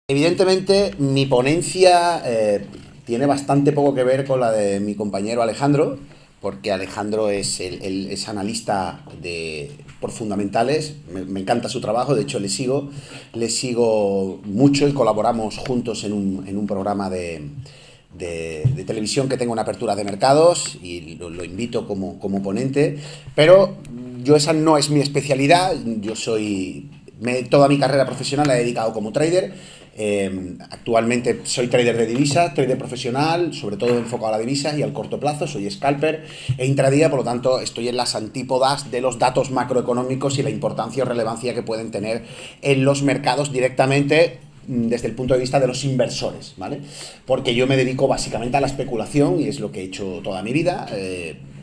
Evidentemente, mi ponencia tiene bastante poco que ver con la de mi compañero Alejandro, porque Alejandro es analista por fundamentales, me encanta su trabajo, de hecho le sigo mucho y colaboramos juntos en un programa de televisión que tenga una apertura de mercados y lo invito como ponente, pero yo esa no es mi especialidad, toda mi carrera profesional la he dedicado como trader. Actualmente soy trader de divisas, trader profesional, sobre todo enfocado a la divisa y al corto plazo, soy scalper e intradía, por lo tanto estoy en las antípodas de los datos macroeconómicos y la importancia o relevancia que pueden tener en los mercados directamente desde el punto de vista de los inversores, ¿vale? Porque yo me dedico básicamente a la especulación y es lo que he hecho toda mi vida.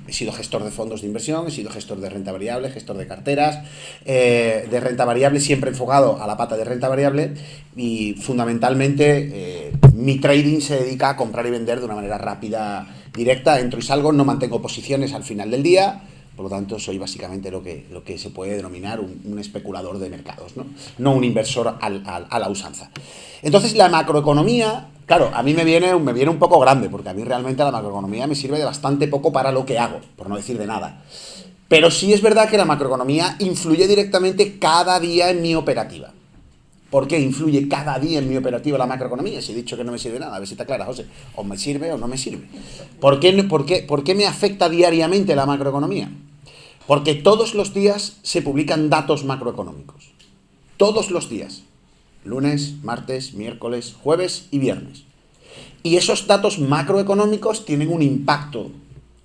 He sido gestor de fondos de inversión, he sido gestor de renta variable, gestor de carteras, de renta variable, siempre enfocado a la pata de renta variable y fundamentalmente mi trading se dedica a comprar y vender de una manera rápida, directa, entro y salgo, no mantengo posiciones al final del día. Por lo tanto, soy básicamente lo que se puede denominar un especulador de mercados, no un inversor a la usanza. Entonces, la macroeconomía, claro, a mí me viene un poco grande, porque a mí realmente la macroeconomía me sirve de bastante poco para lo que hago, por no decir de nada. Pero sí es verdad que la macroeconomía influye directamente cada día en mi operativa. ¿Por qué influye cada día en mi operativa la macroeconomía? Si he dicho que no me sirve nada, a ver si está clara, José. O me sirve o no me sirve. ¿Por qué me afecta diariamente la macroeconomía? Porque todos los días se publican datos macroeconómicos. Todos los días. Lunes, martes, miércoles, jueves y viernes. Y esos datos macroeconómicos tienen un impacto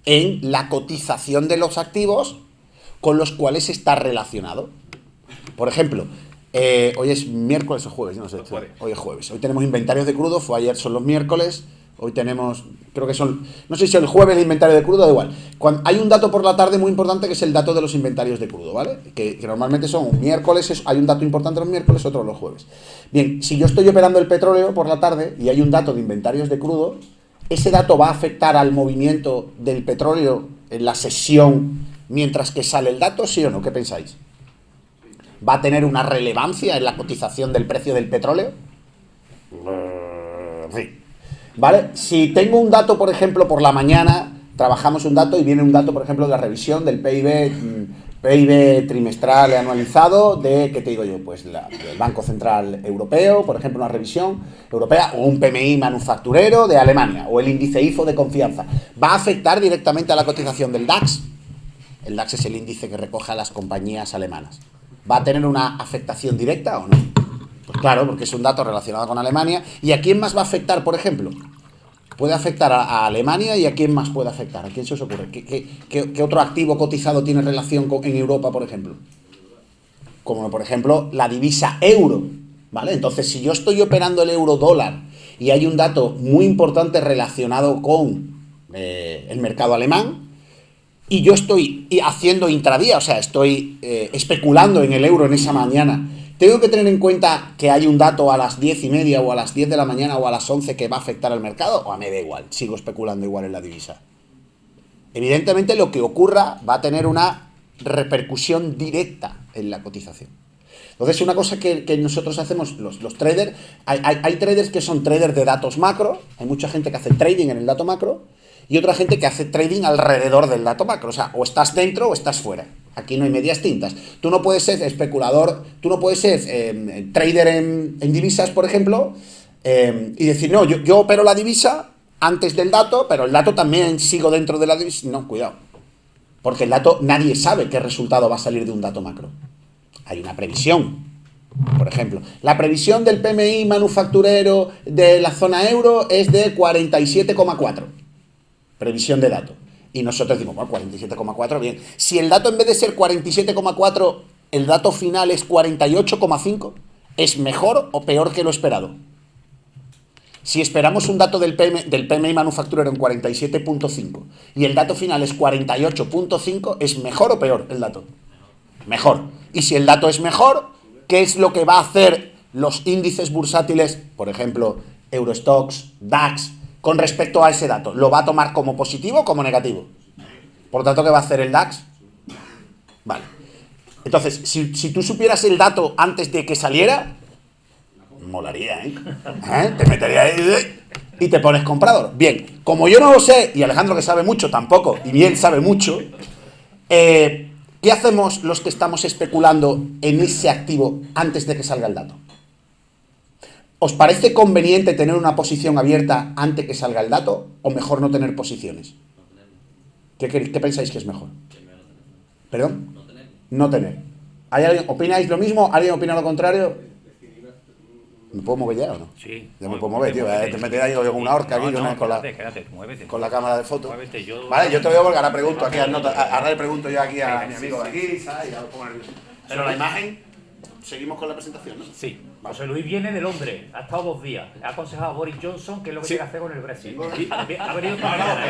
en la cotización de los activos con los cuales está relacionado. Por ejemplo, hoy es miércoles o jueves, no sé. Hoy es jueves. Hoy tenemos inventarios de crudo, fue ayer, son los miércoles. Hoy tenemos, creo que son, no sé si el jueves el inventario de crudo, da igual. Hay un dato por la tarde muy importante que es el dato de los inventarios de crudo, ¿vale? Que normalmente son un miércoles, hay un dato importante los miércoles, otro los jueves. Bien, si yo estoy operando el petróleo por la tarde y hay un dato de inventarios de crudo, ese dato va a afectar al movimiento del petróleo en la sesión mientras que sale el dato, ¿sí o no? ¿Qué pensáis? ¿Va a tener una relevancia en la cotización del precio del petróleo? Sí. ¿Vale? Si tengo un dato, por ejemplo, por la mañana, trabajamos un dato y viene un dato, por ejemplo, de la revisión del PIB trimestral anualizado de, ¿qué te digo yo? Pues del Banco Central Europeo, por ejemplo, una revisión europea, o un PMI manufacturero de Alemania, o el índice IFO de confianza. ¿Va a afectar directamente a la cotización del DAX? El DAX es el índice que recoge a las compañías alemanas. ¿Va a tener una afectación directa o no? Pues claro, porque es un dato relacionado con Alemania. ¿Y a quién más va a afectar, por ejemplo? Puede afectar a Alemania y a quién más puede afectar. ¿A quién se os ocurre? ¿Qué otro activo cotizado tiene relación en Europa, por ejemplo? Como por ejemplo la divisa euro, ¿vale? Entonces, si yo estoy operando el euro dólar y hay un dato muy importante relacionado con el mercado alemán, y yo estoy haciendo intradía, o sea, estoy especulando en el euro en esa mañana, ¿tengo que tener en cuenta que hay un dato a las 10:30 o a las 10 de la mañana o a las 11 que va a afectar al mercado? ¿O a mí me da igual? Sigo especulando igual en la divisa. Evidentemente lo que ocurra va a tener una repercusión directa en la cotización. Entonces, una cosa que nosotros hacemos, los traders, hay traders que son traders de datos macro, hay mucha gente que hace trading en el dato macro, y otra gente que hace trading alrededor del dato macro. O sea, o estás dentro o estás fuera. Aquí no hay medias tintas. Tú no puedes ser especulador, tú no puedes ser trader en divisas, por ejemplo, y decir, no, yo opero la divisa antes del dato, pero el dato también sigo dentro de la divisa. No, cuidado. Porque el dato, nadie sabe qué resultado va a salir de un dato macro. Hay una previsión. Por ejemplo, la previsión del PMI manufacturero de la zona euro es de 47,4. Previsión de dato. Y nosotros decimos, bueno, 47,4, bien. Si el dato en vez de ser 47,4, el dato final es 48,5, ¿es mejor o peor que lo esperado? Si esperamos un dato del PMI manufacturero en 47,5 y el dato final es 48,5, ¿es mejor o peor el dato? Mejor. Y si el dato es mejor, ¿qué es lo que va a hacer los índices bursátiles, por ejemplo, Eurostoxx, DAX, con respecto a ese dato? ¿Lo va a tomar como positivo o como negativo? Por lo tanto, ¿qué va a hacer el DAX? Vale. Entonces, si tú supieras el dato antes de que saliera, Molaría, ¿eh? Te metería ahí y te pones comprador. Bien, como yo no lo sé, y Alejandro que sabe mucho tampoco, y Miel sabe mucho, ¿qué hacemos los que estamos especulando en ese activo antes de que salga el dato? ¿Os parece conveniente tener una posición abierta antes que salga el dato o mejor no tener posiciones? ¿Qué pensáis que es mejor? ¿Perdón? No tener. ¿Opináis lo mismo? ¿Alguien opina lo contrario? ¿Me puedo mover ya o no? Sí. Ya me puedo mover, tío. Te metes ahí con una horca aquí Quédate, muévete. Con la cámara de fotos. Muévete, Vale, yo te voy a volver, ahora pregunto aquí, ahora le pregunto yo aquí a mi amigo de aquí, ¿sabes? Y ahora pongo nervioso. Pero la imagen, seguimos con la presentación, ¿no? Sí. Vale. José Luis viene de Londres, ha estado 2 días. Le ha aconsejado a Boris Johnson qué es lo que Sí. tiene que hacer con el Brexit. Ha venido esta mañana,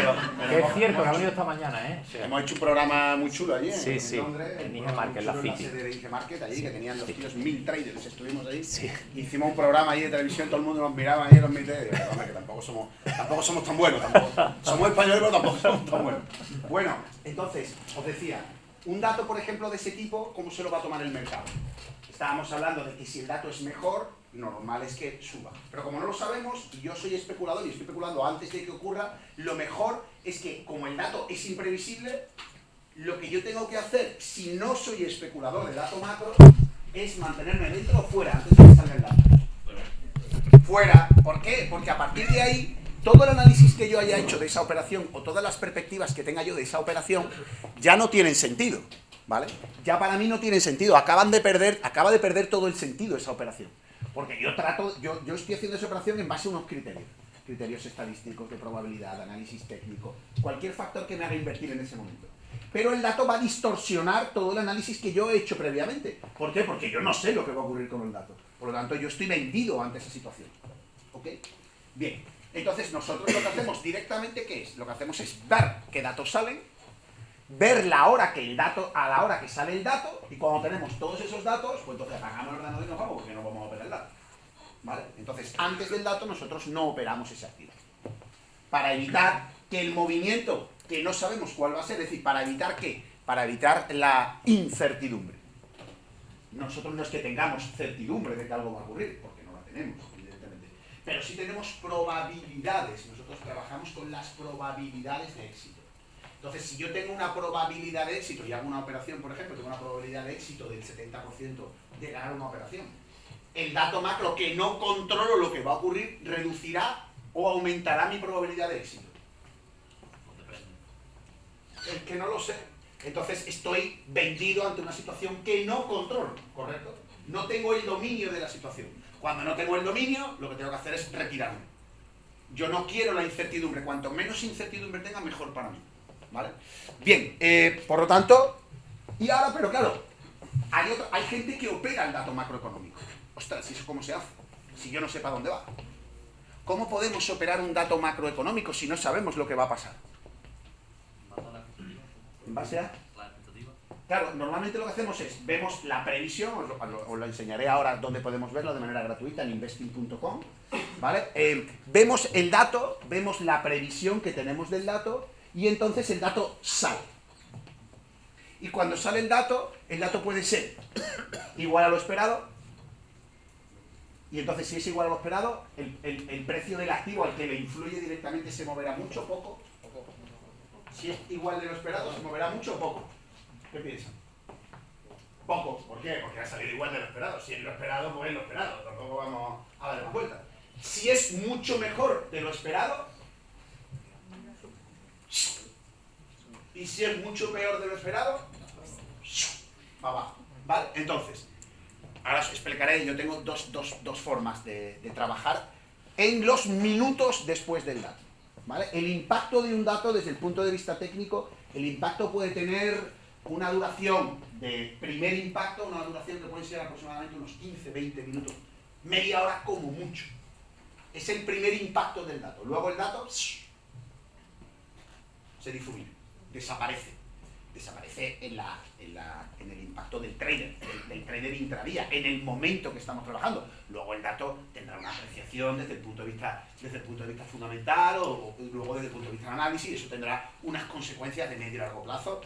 que es cierto que ha venido esta mañana, ¿eh? Sí. Hemos hecho un programa muy chulo allí Sí, en sí, Londres. en IG Market, la City. City. En la sede de IG Market, allí, que tenían los tíos 1000 traders, estuvimos ahí. Sí. Hicimos un programa ahí de televisión, todo el mundo nos miraba ahí en los 1000 traders. Y digo, hombre, que tampoco somos tan buenos, somos españoles, pero tampoco somos tan buenos. Bueno, entonces, os decía, un dato, por ejemplo, de ese tipo, ¿cómo se lo va a tomar el mercado? Estábamos hablando de que si el dato es mejor, normal es que suba. Pero como no lo sabemos, y yo soy especulador y estoy especulando antes de que ocurra, lo mejor es que, como el dato es imprevisible, lo que yo tengo que hacer, si no soy especulador de dato macro, es mantenerme dentro o fuera antes de que salga el dato. Fuera. ¿Por qué? Porque a partir de ahí, todo el análisis que yo haya hecho de esa operación o todas las perspectivas que tenga yo de esa operación ya no tienen sentido, ¿vale? Ya para mí no tienen sentido. Acaba de perder todo el sentido esa operación. Porque yo estoy haciendo esa operación en base a unos criterios estadísticos, de probabilidad, de análisis técnico, cualquier factor que me haga invertir en ese momento. Pero el dato va a distorsionar todo el análisis que yo he hecho previamente. ¿Por qué? Porque yo no sé lo que va a ocurrir con el dato. Por lo tanto, yo estoy vendido ante esa situación. ¿Ok? Bien. Entonces, nosotros lo que hacemos directamente, ¿qué es? Lo que hacemos es ver qué datos salen, ver a la hora que sale el dato, y cuando tenemos todos esos datos, pues entonces apagamos el ordenador y nos vamos, porque no vamos a operar el dato. ¿Vale? Entonces, antes del dato, nosotros no operamos ese activo. Para evitar que el movimiento, que no sabemos cuál va a ser, es decir, ¿para evitar qué? Para evitar la incertidumbre. Nosotros no es que tengamos certidumbre de que algo va a ocurrir, porque no la tenemos, evidentemente. Pero sí tenemos probabilidades. Nosotros trabajamos con las probabilidades de éxito. Entonces, si yo tengo una probabilidad de éxito y hago una operación, por ejemplo, tengo una probabilidad de éxito del 70% de ganar una operación, el dato macro, que no controlo lo que va a ocurrir, reducirá o aumentará mi probabilidad de éxito. Es que no lo sé. Entonces estoy vendido ante una situación que no controlo, ¿correcto? No tengo el dominio de la situación. Cuando no tengo el dominio, lo que tengo que hacer es retirarme. Yo no quiero la incertidumbre. Cuanto menos incertidumbre tenga, mejor para mí. ¿Vale? Bien, por lo tanto, y ahora, pero claro, hay gente que opera el dato macroeconómico. Ostras, ¿y eso cómo se hace? Si yo no sé para dónde va. ¿Cómo podemos operar un dato macroeconómico si no sabemos lo que va a pasar? ¿En base a? Claro, normalmente lo que hacemos es, vemos la previsión, os lo enseñaré ahora donde podemos verlo de manera gratuita en investing.com, ¿vale? Vemos el dato, vemos la previsión que tenemos del dato, y entonces el dato sale. Y cuando sale el dato puede ser igual a lo esperado, y entonces si es igual a lo esperado, el precio del activo al que le influye directamente se moverá mucho o poco. Si es igual de lo esperado, se moverá mucho o poco. ¿Qué piensan? Poco. ¿Por qué? Porque ha salido igual de lo esperado. Si es lo esperado, pues es lo esperado. Tampoco vamos a darle más vuelta. Si es mucho mejor de lo esperado, y si es mucho peor de lo esperado, va abajo. ¿Vale? Entonces, ahora os explicaré. Yo tengo dos formas de trabajar en los minutos después del dato. ¿Vale? El impacto de un dato desde el punto de vista técnico, el impacto puede tener una duración de primer impacto, una duración que puede ser aproximadamente unos 15-20 minutos, media hora como mucho. Es el primer impacto del dato. Luego el dato se difumina, desaparece en el impacto del trader intradía, en el momento que estamos trabajando. Luego el dato tendrá una apreciación desde el punto de vista fundamental o luego desde el punto de vista de análisis, y eso tendrá unas consecuencias de medio y largo plazo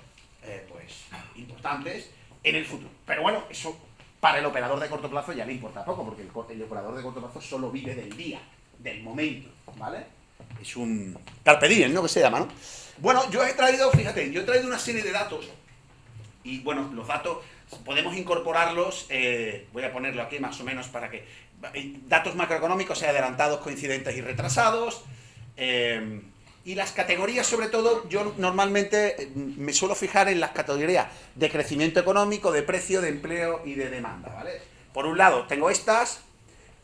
pues importantes en el futuro. Pero bueno, eso Para el operador de corto plazo ya le importa poco, porque el operador de corto plazo solo vive del día, del momento, ¿vale? Es un carpe diem, ¿no? Que se llama, ¿no? Bueno, yo he traído, fíjate, yo he traído una serie de datos, y bueno, los datos podemos incorporarlos, voy a ponerlo aquí más o menos para que... Datos macroeconómicos adelantados, coincidentes y retrasados, y las categorías, sobre todo, yo normalmente me suelo fijar en las categorías de crecimiento económico, de precio, de empleo y de demanda, ¿vale? Por un lado, tengo estas,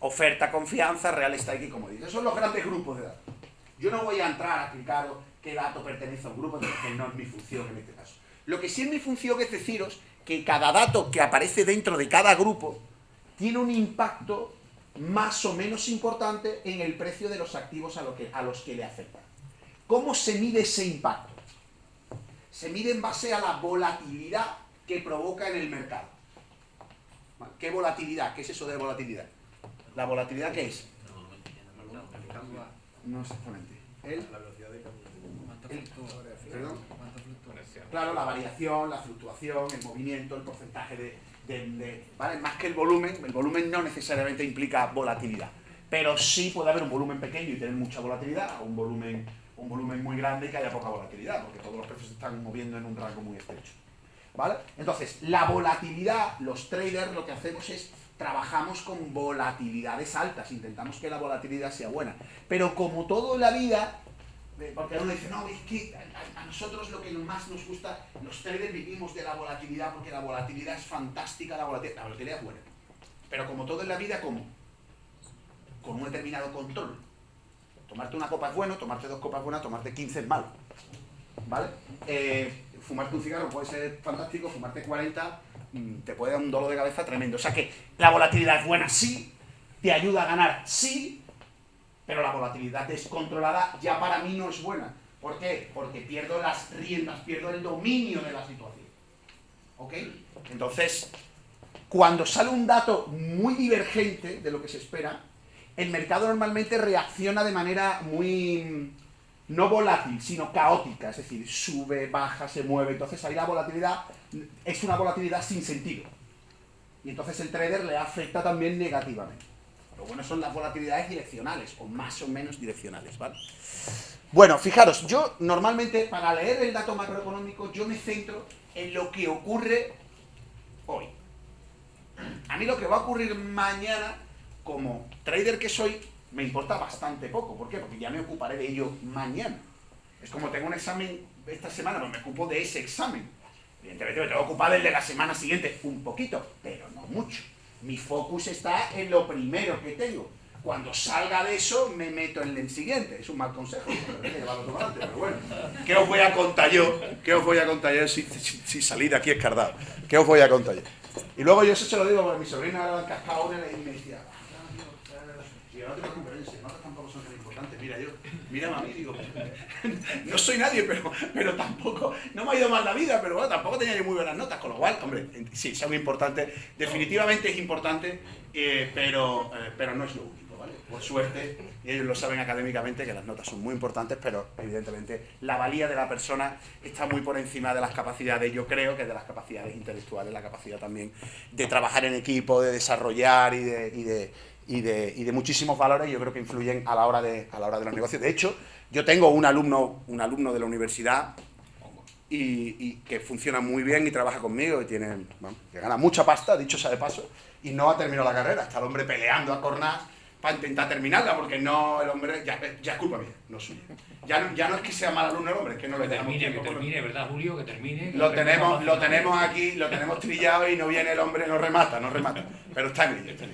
oferta, confianza, real estate y comodidad. Esos son los grandes grupos de datos. Yo no voy a entrar a explicaros qué dato pertenece a un grupo, porque no es mi función en este caso. Lo que sí es mi función es deciros que cada dato que aparece dentro de cada grupo tiene un impacto más o menos importante en el precio de los activos a los que le afectan. ¿Cómo se mide ese impacto? Se mide en base a la volatilidad que provoca en el mercado. ¿Qué volatilidad? ¿Qué es eso de volatilidad? ¿La volatilidad qué es? No exactamente. La velocidad de cambio. ¿Perdón? Claro, la variación, la fluctuación, el movimiento, el porcentaje ¿vale? Más que el volumen no necesariamente implica volatilidad. Pero sí puede haber un volumen pequeño y tener mucha volatilidad, o un volumen muy grande y que haya poca volatilidad, porque todos los precios se están moviendo en un rango muy estrecho. ¿Vale? Entonces, la volatilidad, los traders lo que hacemos es trabajamos con volatilidades altas, intentamos que la volatilidad sea buena. Pero como todo en la vida, porque uno dice, no, es que a nosotros lo que más nos gusta, los traders vivimos de la volatilidad porque la volatilidad es fantástica, la volatilidad es buena. Pero como todo en la vida, ¿cómo? Con un determinado control. Tomarte una copa es bueno, tomarte 2 copas es buena, tomarte 15 es malo. ¿Vale? Fumarte un cigarro puede ser fantástico, fumarte 40 te puede dar un dolor de cabeza tremendo. O sea que la volatilidad es buena, sí, te ayuda a ganar, sí, pero la volatilidad descontrolada ya para mí no es buena. ¿Por qué? Porque pierdo las riendas, pierdo el dominio de la situación. ¿Ok? Entonces, cuando sale un dato muy divergente de lo que se espera, el mercado normalmente reacciona de manera muy... no volátil, sino caótica, es decir, sube, baja, se mueve, entonces ahí la volatilidad es una volatilidad sin sentido. Y entonces el trader le afecta también negativamente. Lo bueno son las volatilidades direccionales, o más o menos direccionales, ¿vale? Bueno, fijaros, yo normalmente para leer el dato macroeconómico yo me centro en lo que ocurre hoy. A mí lo que va a ocurrir mañana, como trader que soy, me importa bastante poco. ¿Por qué? Porque ya me ocuparé de ello mañana. Es como tengo un examen esta semana, pues me ocupo de ese examen. Evidentemente me tengo que ocupar del de la semana siguiente un poquito, pero no mucho. Mi focus está en lo primero que tengo. Cuando salga de eso, me meto en el siguiente. Es un mal consejo, pero bueno. ¿Qué os voy a contar yo? ¿Qué os voy a contar yo si salí de aquí escardado? ¿Qué os voy a contar yo? Y luego yo eso se lo digo porque mi sobrina era cascadora y me decía, no te preocupes, las notas tampoco son tan importantes. Mira a mí, digo, no soy nadie, pero tampoco, no me ha ido mal la vida, pero bueno, tampoco tenía yo muy buenas notas, con lo cual, hombre, sí, son importantes, definitivamente es importante, pero no es lo único, ¿vale? Por suerte, y ellos lo saben académicamente, que las notas son muy importantes, pero evidentemente la valía de la persona está muy por encima de las capacidades, yo creo que de las capacidades intelectuales, la capacidad también de trabajar en equipo, de desarrollar y de muchísimos valores, yo creo que influyen a la hora de los negocios. De hecho, yo tengo un alumno de la universidad y que funciona muy bien y trabaja conmigo y tiene, bueno, que gana mucha pasta, dicho sea de paso, y no ha terminado la carrera. Está el hombre peleando a cornaz para intentar terminarla, porque no, el hombre, ya es culpa mía, no suya. Ya no es que sea mal alumno el hombre, es que no le dejamos tiempo. Que termine, ¿verdad, Julio? Que termine. Lo tenemos aquí, lo tenemos trillado y no viene el hombre, no remata. Pero está en ello.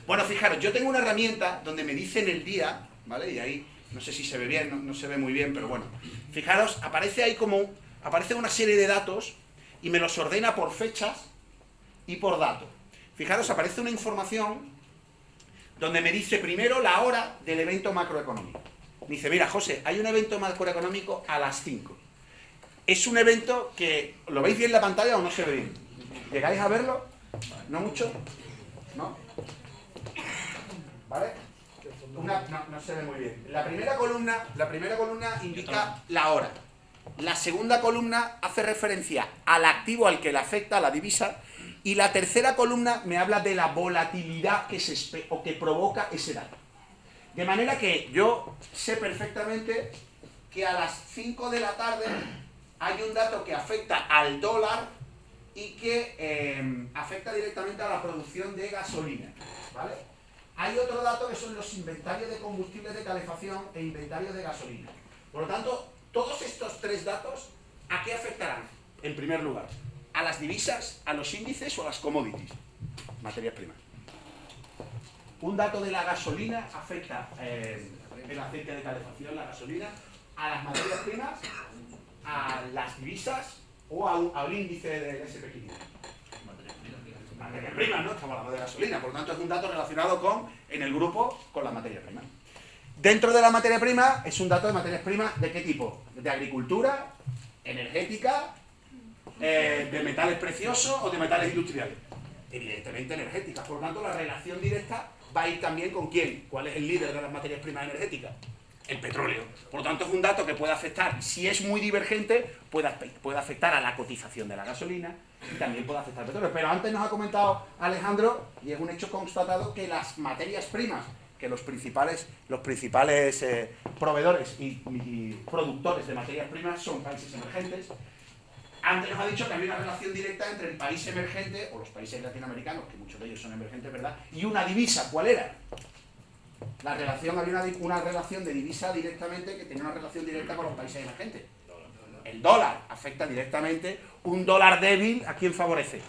Bueno, fijaros, yo tengo una herramienta donde me dicen el día, ¿vale? Y ahí, no sé si se ve bien, no se ve muy bien, pero bueno. Fijaros, aparece una serie de datos y me los ordena por fechas y por datos. Fijaros, aparece una información donde me dice primero la hora del evento macroeconómico. Me dice, mira, José, hay un evento macroeconómico a las 5. Es un evento que, ¿lo veis bien en la pantalla o no se ve bien? ¿Llegáis a verlo? ¿No mucho? ¿No? ¿Vale? No se ve muy bien. La primera columna indica la hora. La segunda columna hace referencia al activo al que le afecta la divisa Y la tercera columna me habla de la volatilidad que provoca ese dato. De manera que yo sé perfectamente que a las 5 de la tarde hay un dato que afecta al dólar y que afecta directamente a la producción de gasolina, ¿vale? Hay otro dato que son los inventarios de combustibles de calefacción e inventarios de gasolina. Por lo tanto, todos estos tres datos, ¿a qué afectarán? En primer lugar, ¿a las divisas, a los índices o a las commodities? Materias primas. Un dato de la gasolina afecta el aceite de calefacción, la gasolina, a las materias primas, a las divisas o al índice del S&P 500. Materias primas, ¿no? Estamos hablando de gasolina, por lo tanto es un dato relacionado en el grupo con las materias primas. Dentro de la materia prima es un dato de materias primas ¿de qué tipo? De agricultura, energética, de metales preciosos o de metales industriales. Evidentemente energéticas, por lo tanto la relación directa va a ir también con quién. ¿Cuál es el líder de las materias primas energéticas? El petróleo. Por lo tanto es un dato que puede afectar, si es muy divergente, puede afectar a la cotización de la gasolina y también puede afectar al petróleo. Pero antes nos ha comentado Alejandro, y es un hecho constatado, que las materias primas, que los principales proveedores y productores de materias primas son países emergentes. Antes nos ha dicho que había una relación directa entre el país emergente, o los países latinoamericanos, que muchos de ellos son emergentes, ¿verdad?, y una divisa. ¿Cuál era? La relación, había una relación de divisa directamente que tenía una relación directa con los países emergentes. El dólar afecta directamente. Un dólar débil, ¿a quién favorece?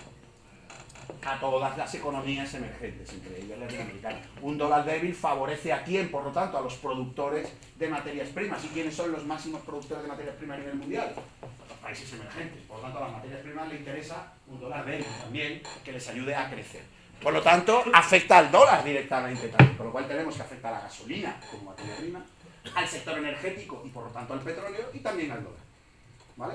A todas las economías emergentes, entre ellas latinoamericanas. Un dólar débil favorece ¿a quién? Por lo tanto, a los productores de materias primas. ¿Y quiénes son los máximos productores de materias primas a nivel mundial? Los países emergentes. Por lo tanto, a las materias primas les interesa un dólar débil también que les ayude a crecer. Por lo tanto, afecta al dólar directamente también, con lo cual tenemos que afecta a la gasolina como materia prima, al sector energético y por lo tanto al petróleo y también al dólar. ¿Vale?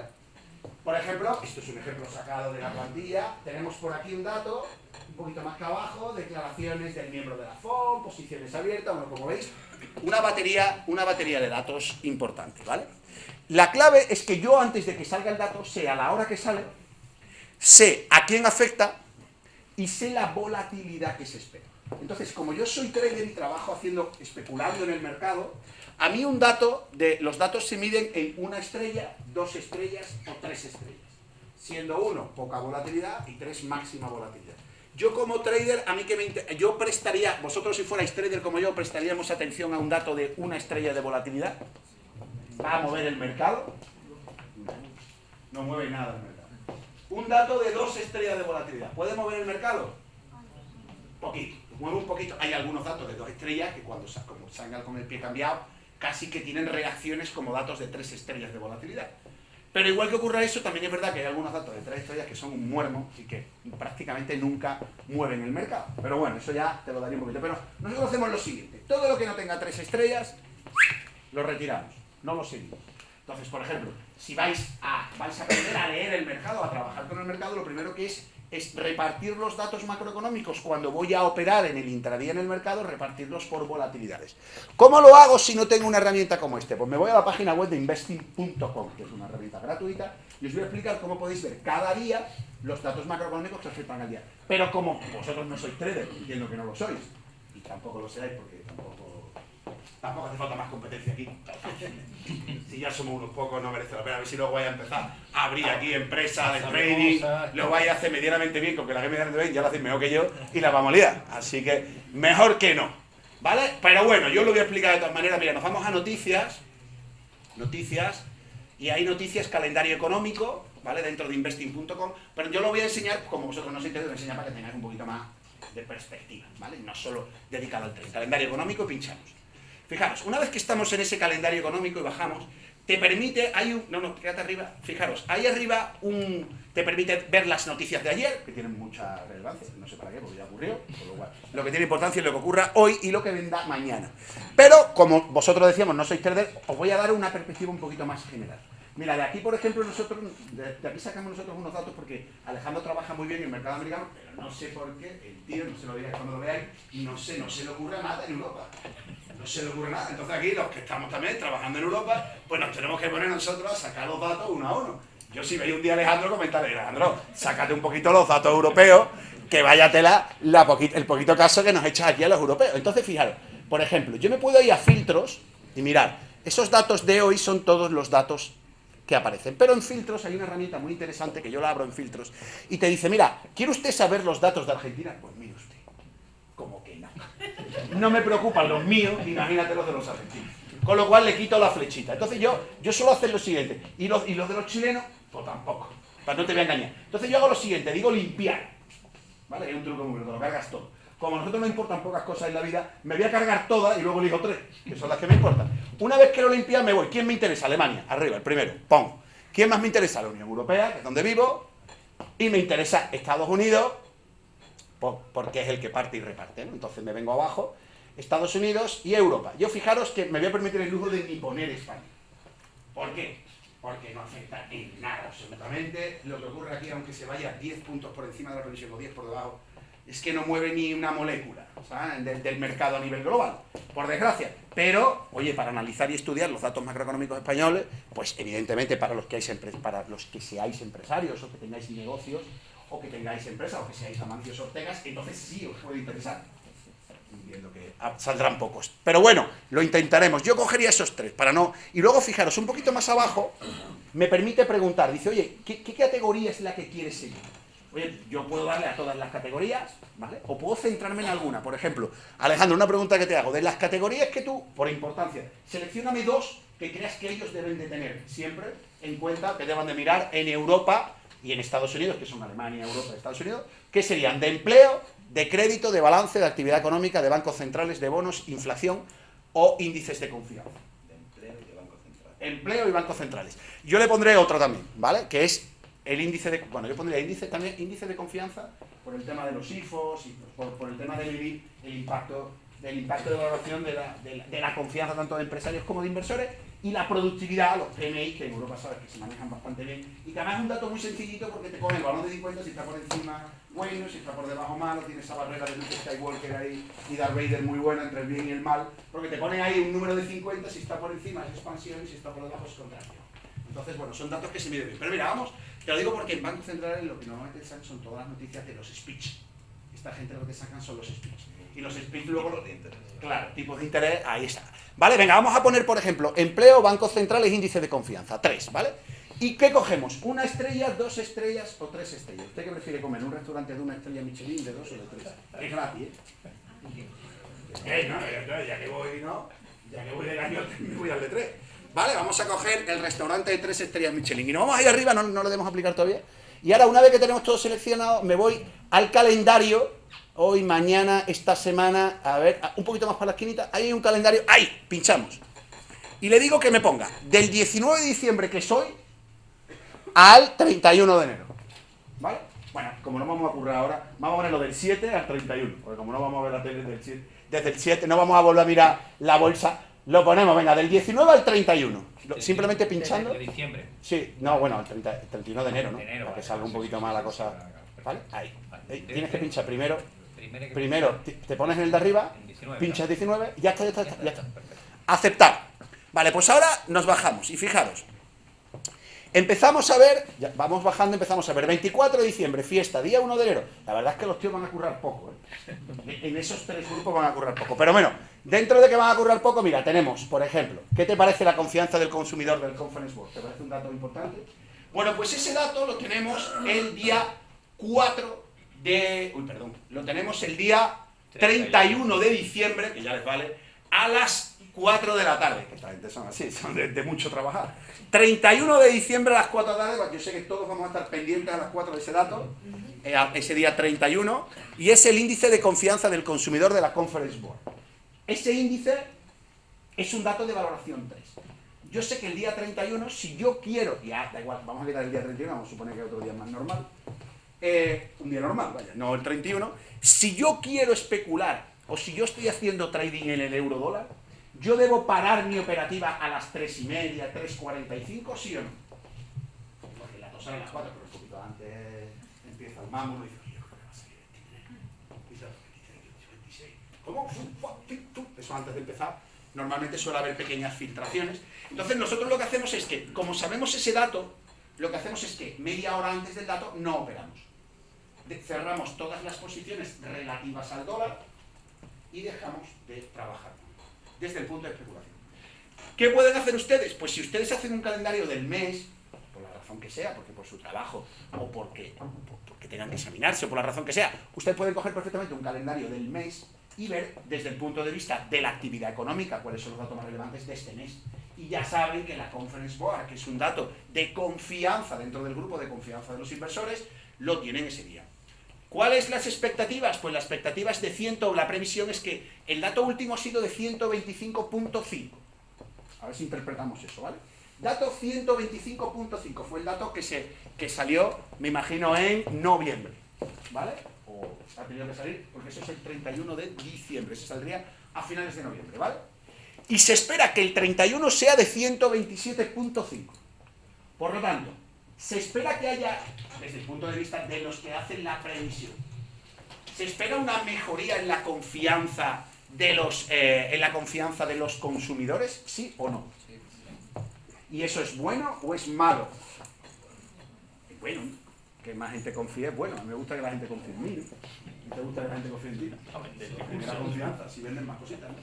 Por ejemplo, esto es un ejemplo sacado de la plantilla, tenemos por aquí un dato, un poquito más que abajo, declaraciones del miembro de la FOM, posiciones abiertas, bueno, como veis, una batería de datos importante, ¿vale? La clave es que yo antes de que salga el dato, sé a la hora que sale, sé a quién afecta, y sé la volatilidad que se espera. Entonces, como yo soy trader y trabajo especulando en el mercado, a mí los datos se miden en 1 estrella, 2 estrellas o 3 estrellas. Siendo 1, poca volatilidad, y 3, máxima volatilidad. Yo como trader, yo prestaría, vosotros si fuerais trader como yo, prestaríamos atención a un dato de 1 estrella de volatilidad. ¿Va a mover el mercado? No mueve nada el mercado. Un dato de 2 estrellas de volatilidad. ¿Puede mover el mercado? Poquito. Mueve un poquito. Hay algunos datos de 2 estrellas que cuando salgan con el pie cambiado, casi que tienen reacciones como datos de 3 estrellas de volatilidad. Pero igual que ocurra eso, también es verdad que hay algunos datos de 3 estrellas que son un muermo y que prácticamente nunca mueven el mercado. Pero bueno, eso ya te lo daría un poquito. Pero nosotros hacemos lo siguiente. Todo lo que no tenga 3 estrellas, lo retiramos. No lo seguimos. Entonces, por ejemplo, si vais a aprender a leer el mercado, a trabajar con el mercado, lo primero que es repartir los datos macroeconómicos cuando voy a operar en el intradía en el mercado, repartirlos por volatilidades. ¿Cómo lo hago si no tengo una herramienta como este? Pues me voy a la página web de investing.com, que es una herramienta gratuita, y os voy a explicar cómo podéis ver cada día los datos macroeconómicos que os afectan al día. Pero como vosotros no sois trader, entiendo que no lo sois, y tampoco lo seráis porque tampoco hace falta más competencia aquí. Si ya somos unos pocos, no merece la pena. A ver si luego voy a empezar a abrir aquí empresas de trading. Lo vais a hacer medianamente bien, porque la que medianamente bien ya lo hacéis mejor que yo y la vamos a liar. Así que mejor que no. ¿Vale? Pero bueno, yo lo voy a explicar de todas maneras. Mira, nos vamos a noticias. Y hay noticias, calendario económico, ¿vale? Dentro de investing.com. Pero yo lo voy a enseñar, como vosotros no sois traders, lo voy a enseñar para que tengáis un poquito más de perspectiva, ¿vale? No solo dedicado al trading. Calendario económico y pinchamos. Fijaros, una vez que estamos en ese calendario económico y bajamos, te permite, quédate arriba, fijaros, ahí arriba te permite ver las noticias de ayer, que tienen mucha relevancia, no sé para qué, porque ya ocurrió, por lo cual, lo que tiene importancia es lo que ocurra hoy y lo que vendrá mañana. Pero, como vosotros decíamos, no sois traders, os voy a dar una perspectiva un poquito más general. Mira, de aquí, por ejemplo, de aquí sacamos nosotros unos datos porque Alejandro trabaja muy bien en el mercado americano, pero no sé por qué, el tío, no se lo digáis cuando lo veáis, no se le ocurre nada en Europa. No se le ocurre nada. Entonces aquí, los que estamos también trabajando en Europa, pues nos tenemos que poner nosotros a sacar los datos uno a uno. Yo si veía un día a Alejandro comentarle, Alejandro, sácate un poquito los datos europeos, que váyatela el poquito caso que nos echas aquí a los europeos. Entonces, fijaros, por ejemplo, yo me puedo ir a filtros y mirar, esos datos de hoy son todos los datos que aparecen. Pero en filtros hay una herramienta muy interesante que yo la abro en filtros y te dice, mira, ¿quiere usted saber los datos de Argentina? Pues mire usted, como que no. No me preocupan los míos, imagínate los de los argentinos. Con lo cual le quito la flechita. Entonces yo suelo hacer lo siguiente. ¿Y los de los chilenos? Pues tampoco. Para no te voy a engañar. Entonces yo hago lo siguiente, digo limpiar. ¿Vale? Hay un truco muy bueno, lo cargas todo. Como a nosotros nos importan pocas cosas en la vida, me voy a cargar todas y luego elijo 3, que son las que me importan. Una vez que lo limpias me voy. ¿Quién me interesa? Alemania, arriba, el primero, pon. ¿Quién más me interesa? La Unión Europea, que es donde vivo. Y me interesa Estados Unidos, porque es el que parte y reparte, ¿no? Entonces me vengo abajo, Estados Unidos y Europa. Yo fijaros que me voy a permitir el lujo de ni poner España. ¿Por qué? Porque no afecta en nada absolutamente. Lo que ocurre aquí, aunque se vaya 10 puntos por encima de la previsión o 10 por debajo, es que no mueve ni una molécula, ¿sabes? Del mercado a nivel global, por desgracia. Pero, oye, para analizar y estudiar los datos macroeconómicos españoles, pues evidentemente para los que seáis empresarios o que tengáis negocios o que tengáis empresas o que seáis Amancio Ortegas, entonces sí os puede interesar. Entiendo que saldrán pocos. Pero bueno, lo intentaremos. Yo cogería esos 3 para no... Y luego, fijaros, un poquito más abajo me permite preguntar. Dice, oye, ¿qué categoría es la que quieres seguir? Oye, yo puedo darle a todas las categorías, ¿vale? O puedo centrarme en alguna. Por ejemplo, Alejandro, una pregunta que te hago. De las categorías que tú, por importancia, seleccióname 2 que creas que ellos deben de tener siempre en cuenta, que deban de mirar en Europa y en Estados Unidos, que son Alemania, Europa y Estados Unidos, que serían de empleo, de crédito, de balance, de actividad económica, de bancos centrales, de bonos, inflación o índices de confianza. De empleo y de bancos centrales. Empleo y bancos centrales. Yo le pondré otro también, ¿vale? Que es el índice de... Bueno, yo pondría también índice de confianza por el tema de los IFOs y por el tema de medir el impacto de valoración de la confianza tanto de empresarios como de inversores y la productividad, los PMI, que en Europa sabes que se manejan bastante bien y que además es un dato muy sencillito porque te coge el balón de 50 si está por encima bueno, si está por debajo malo, tiene esa barrera de Luke Skywalker ahí y Darth Vader muy buena entre el bien y el mal, porque te pone ahí un número de 50, si está por encima es expansión y si está por debajo es contracción. Entonces, bueno, son datos que se miden bien. Pero mira, vamos, te lo digo porque en Banco Central lo que normalmente sacan son todas las noticias de los speech. Esta gente lo que sacan son los speech. Y los speech luego... Claro, tipos de interés, ahí está. Vale, venga, vamos a poner, por ejemplo, empleo, bancos centrales, índice de confianza. 3, ¿vale? ¿Y qué cogemos? ¿1 estrella, 2 estrellas o 3 estrellas? ¿Usted qué prefiere comer? ¿Un restaurante de 1 estrella Michelin, de 2 o de 3? Es gratis, ¿eh? No, ya que voy, ¿no? Ya que voy de año, me voy al de 3. Vale, vamos a coger el restaurante de 3 estrellas Michelin. Y nos vamos ahí arriba, no lo debemos aplicar todavía. Y ahora, una vez que tenemos todo seleccionado, me voy al calendario. Hoy, mañana, esta semana, a ver, un poquito más para la esquinita. Ahí hay un calendario, ahí, pinchamos. Y le digo que me ponga del 19 de diciembre que soy al 31 de enero. ¿Vale? Bueno, como no vamos a currar ahora, vamos a ponerlo del 7 al 31. Porque como no vamos a ver la tele desde el 7, no vamos a volver a mirar la bolsa. Lo ponemos, venga, del 19 al 31. Simplemente pinchando. ¿De diciembre? Sí, no, bueno, el 31 de enero, ¿no? De enero, Para que vale, salga un sí, poquito sí, más sí, la sí, cosa. sí, ¿Vale? Ahí. Vale. Tienes que pinchar primero. Primero Primero, te pones en el de arriba, En 19, pinchas ¿no? 19, ya está. Perfecto. Aceptar. Vale, pues ahora nos bajamos. Y fijaros. Empezamos a ver, ya vamos bajando, empezamos a ver 24 de diciembre, fiesta, día 1 de enero. La verdad es que los tíos van a currar poco, ¿eh? En esos 3 grupos van a currar poco. Pero bueno, dentro de que van a currar poco, mira, tenemos, por ejemplo, ¿qué te parece la confianza del consumidor del Conference Board? ¿Te parece un dato importante? Bueno, pues ese dato lo tenemos el día 4 de... Uy, perdón. Lo tenemos el día 31 de diciembre, que ya les vale, a las 4 de la tarde. Que esta gente son así, son de mucho trabajar. 31 de diciembre a las 4 de la tarde, yo sé que todos vamos a estar pendientes a las 4 de ese dato, ese día 31, y es el índice de confianza del consumidor de la Conference Board. Ese índice es un dato de valoración 3. Yo sé que el día 31, si yo quiero, ya da igual, vamos a quitar el día 31, vamos a suponer que otro día más normal, un día normal, vaya, no el 31, si yo quiero especular, o si yo estoy haciendo trading en el euro dólar, ¿yo debo parar mi operativa a las 3:30, 3:45, sí o no? Porque la tosan a las 4, pero un poquito antes empieza el mambo y dice, oye, ¿cómo va a salir este dinero? ¿Cómo? Eso antes de empezar, normalmente suele haber pequeñas filtraciones. Entonces nosotros lo que hacemos es que, como sabemos ese dato, lo que hacemos es que media hora antes del dato no operamos. Cerramos todas las posiciones relativas al dólar y dejamos de trabajar desde el punto de especulación. ¿Qué pueden hacer ustedes? Pues si ustedes hacen un calendario del mes, por la razón que sea, porque por su trabajo o porque tengan que examinarse o por la razón que sea, ustedes pueden coger perfectamente un calendario del mes y ver desde el punto de vista de la actividad económica cuáles son los datos más relevantes de este mes. Y ya saben que la Conference Board, que es un dato de confianza dentro del grupo de confianza de los inversores, lo tienen ese día. ¿Cuáles las expectativas? Pues la expectativa es de la previsión es que el dato último ha sido de 125.5. A ver si interpretamos eso, ¿vale? Dato 125.5 fue el dato que salió, me imagino, en noviembre, ¿vale? O ha tenido que salir, porque eso es el 31 de diciembre, se saldría a finales de noviembre, ¿vale? Y se espera que el 31 sea de 127.5. Por lo tanto, se espera que haya, desde el punto de vista de los que hacen la previsión, se espera una mejoría en la confianza de los consumidores, ¿sí o no? ¿Y eso es bueno o es malo? Es bueno, que más gente confíe es bueno. A mí me gusta que la gente confíe en mí, ¿no? ¿Te gusta que la gente confíe en ti? Primera confianza, si venden más cositas, ¿no?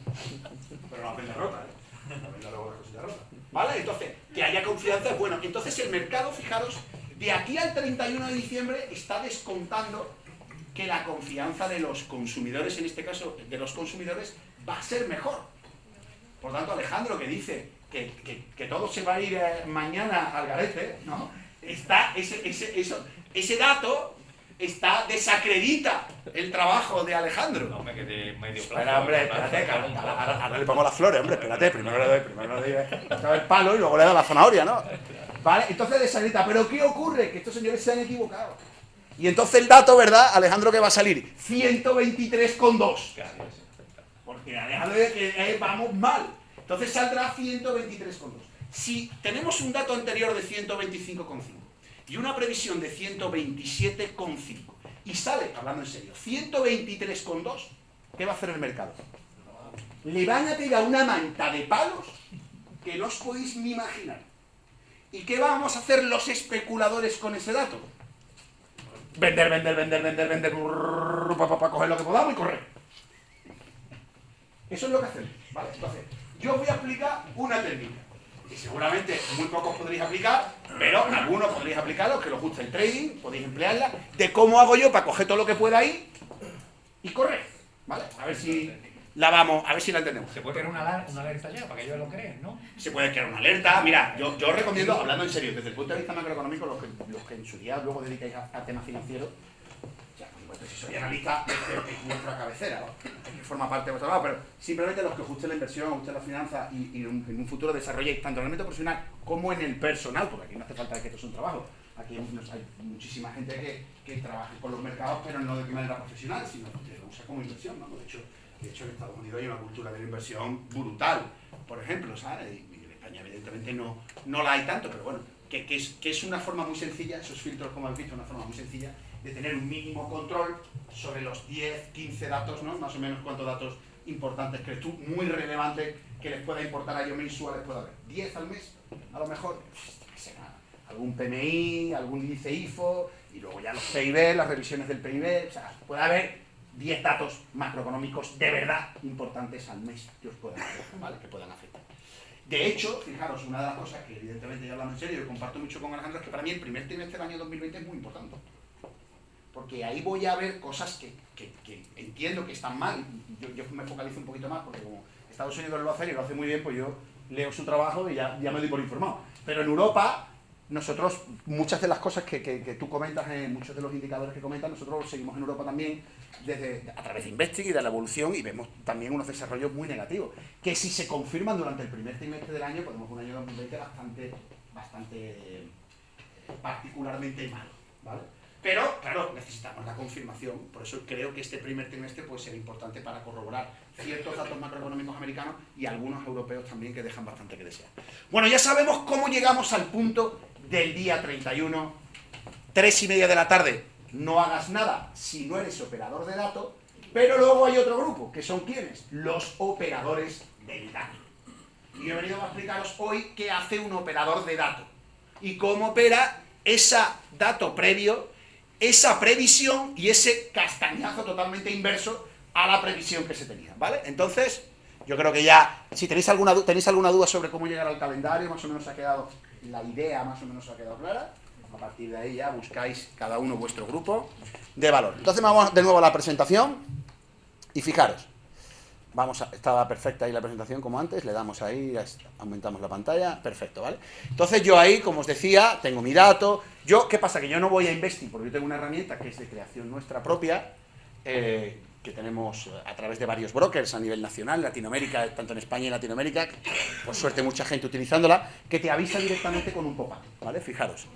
Pero no venden rota, ¿eh? No venden luego las cositas rotas. ¿Vale? Entonces, que haya confianza es bueno. Entonces el mercado, fijaros, de aquí al 31 de diciembre está descontando que la confianza de los consumidores, en este caso de los consumidores, va a ser mejor. Por tanto, Alejandro, que dice que todo se va a ir mañana al garete, ¿no? Ese dato desacredita el trabajo de Alejandro. No me quedé medio plazo. Espera, hombre, espérate, ahora le pongo las flores, hombre, espérate, primero le doy el palo y luego le doy la zanahoria, ¿no? Vale, entonces desacredita, pero ¿qué ocurre? Que estos señores se han equivocado. Y entonces el dato, ¿verdad, Alejandro, que va a salir? 123,2. Porque Alejandro dice que vamos mal. Entonces saldrá 123,2. Si tenemos un dato anterior de 125,5 y una previsión de 127,5 y sale, hablando en serio, 123,2, ¿qué va a hacer el mercado? Le van a pegar una manta de palos que no os podéis ni imaginar. ¿Y qué vamos a hacer los especuladores con ese dato? Vender, para coger lo que podamos y correr. Eso es lo que hacemos, ¿vale? Entonces, yo os voy a explicar una técnica, que seguramente muy pocos podréis aplicar, pero algunos podréis aplicarlo, que os gusta el trading, podéis emplearla, de cómo hago yo para coger todo lo que pueda ahí y correr, ¿vale? A ver si la entendemos. Se puede crear una alerta ya, para que ellos lo creen, ¿no? Se puede crear una alerta. Mira, yo os recomiendo, hablando en serio, desde el punto de vista macroeconómico, los que en su día luego dedicáis a temas financieros, ya, pues si soy analista, es nuestra cabecera, ¿no? Que forma parte de vuestro lado, pero simplemente los que os guste la inversión, os guste la finanza y en un futuro desarrolléis tanto en el ámbito profesional como en el personal, porque aquí no hace falta que esto sea un trabajo. Aquí hay muchísima gente que trabaja con los mercados, pero no de manera profesional, sino que lo usa como inversión, ¿no? De hecho, en Estados Unidos hay una cultura de la inversión brutal, por ejemplo, ¿sabes? Y en España evidentemente no la hay tanto, pero bueno, que es una forma muy sencilla, esos filtros, como habéis visto, una forma muy sencilla de tener un mínimo control sobre los 10, 15 datos, ¿no? Más o menos cuántos datos importantes crees tú, muy relevantes, que les pueda importar a ellos mensuales, puede haber 10 al mes, a lo mejor, no sé nada, algún PMI, algún índice IFO, y luego ya los PIB, las revisiones del PIB, o sea, puede haber 10 datos macroeconómicos de verdad importantes al mes que os puedan afectar, ¿vale? Que puedan afectar. De hecho, fijaros, una de las cosas que evidentemente ya hablando en serio y comparto mucho con Alejandro es que para mí el primer trimestre del año 2020 es muy importante. Porque ahí voy a ver cosas que entiendo que están mal. Yo me focalizo un poquito más porque como Estados Unidos lo hace y lo hace muy bien, pues yo leo su trabajo y ya me doy por informado. Pero en Europa, nosotros, muchas de las cosas que tú comentas, muchos de los indicadores que comentas, nosotros los seguimos en Europa también a través de Investing y de la evolución y vemos también unos desarrollos muy negativos, que si se confirman durante el primer trimestre del año, podemos ver un año 2020 bastante particularmente malo, ¿vale? Pero, claro, necesitamos la confirmación, por eso creo que este primer trimestre puede ser importante para corroborar ciertos datos macroeconómicos americanos y algunos europeos también que dejan bastante que desear. Bueno, ya sabemos cómo llegamos al punto del día 31, 3:30 de la tarde. No hagas nada si no eres operador de datos, pero luego hay otro grupo, que son ¿quiénes? Los operadores del dato. Y he venido a explicaros hoy qué hace un operador de datos y cómo opera ese dato previo, esa previsión y ese castañazo totalmente inverso a la previsión que se tenía, ¿vale? Entonces, yo creo que ya, si tenéis alguna duda sobre cómo llegar al calendario, más o menos ha quedado, la idea más o menos ha quedado clara. A partir de ahí ya buscáis cada uno vuestro grupo de valor. Entonces vamos de nuevo a la presentación y fijaros, estaba perfecta ahí la presentación como antes, le damos ahí, aumentamos la pantalla, perfecto, ¿vale? Entonces yo ahí, como os decía, tengo mi dato. ¿Qué pasa? Que yo no voy a investir, porque yo tengo una herramienta que es de creación nuestra propia, que tenemos a través de varios brokers a nivel nacional, Latinoamérica, tanto en España y Latinoamérica, por suerte mucha gente utilizándola, que te avisa directamente con un pop-up, ¿vale? Fijaros.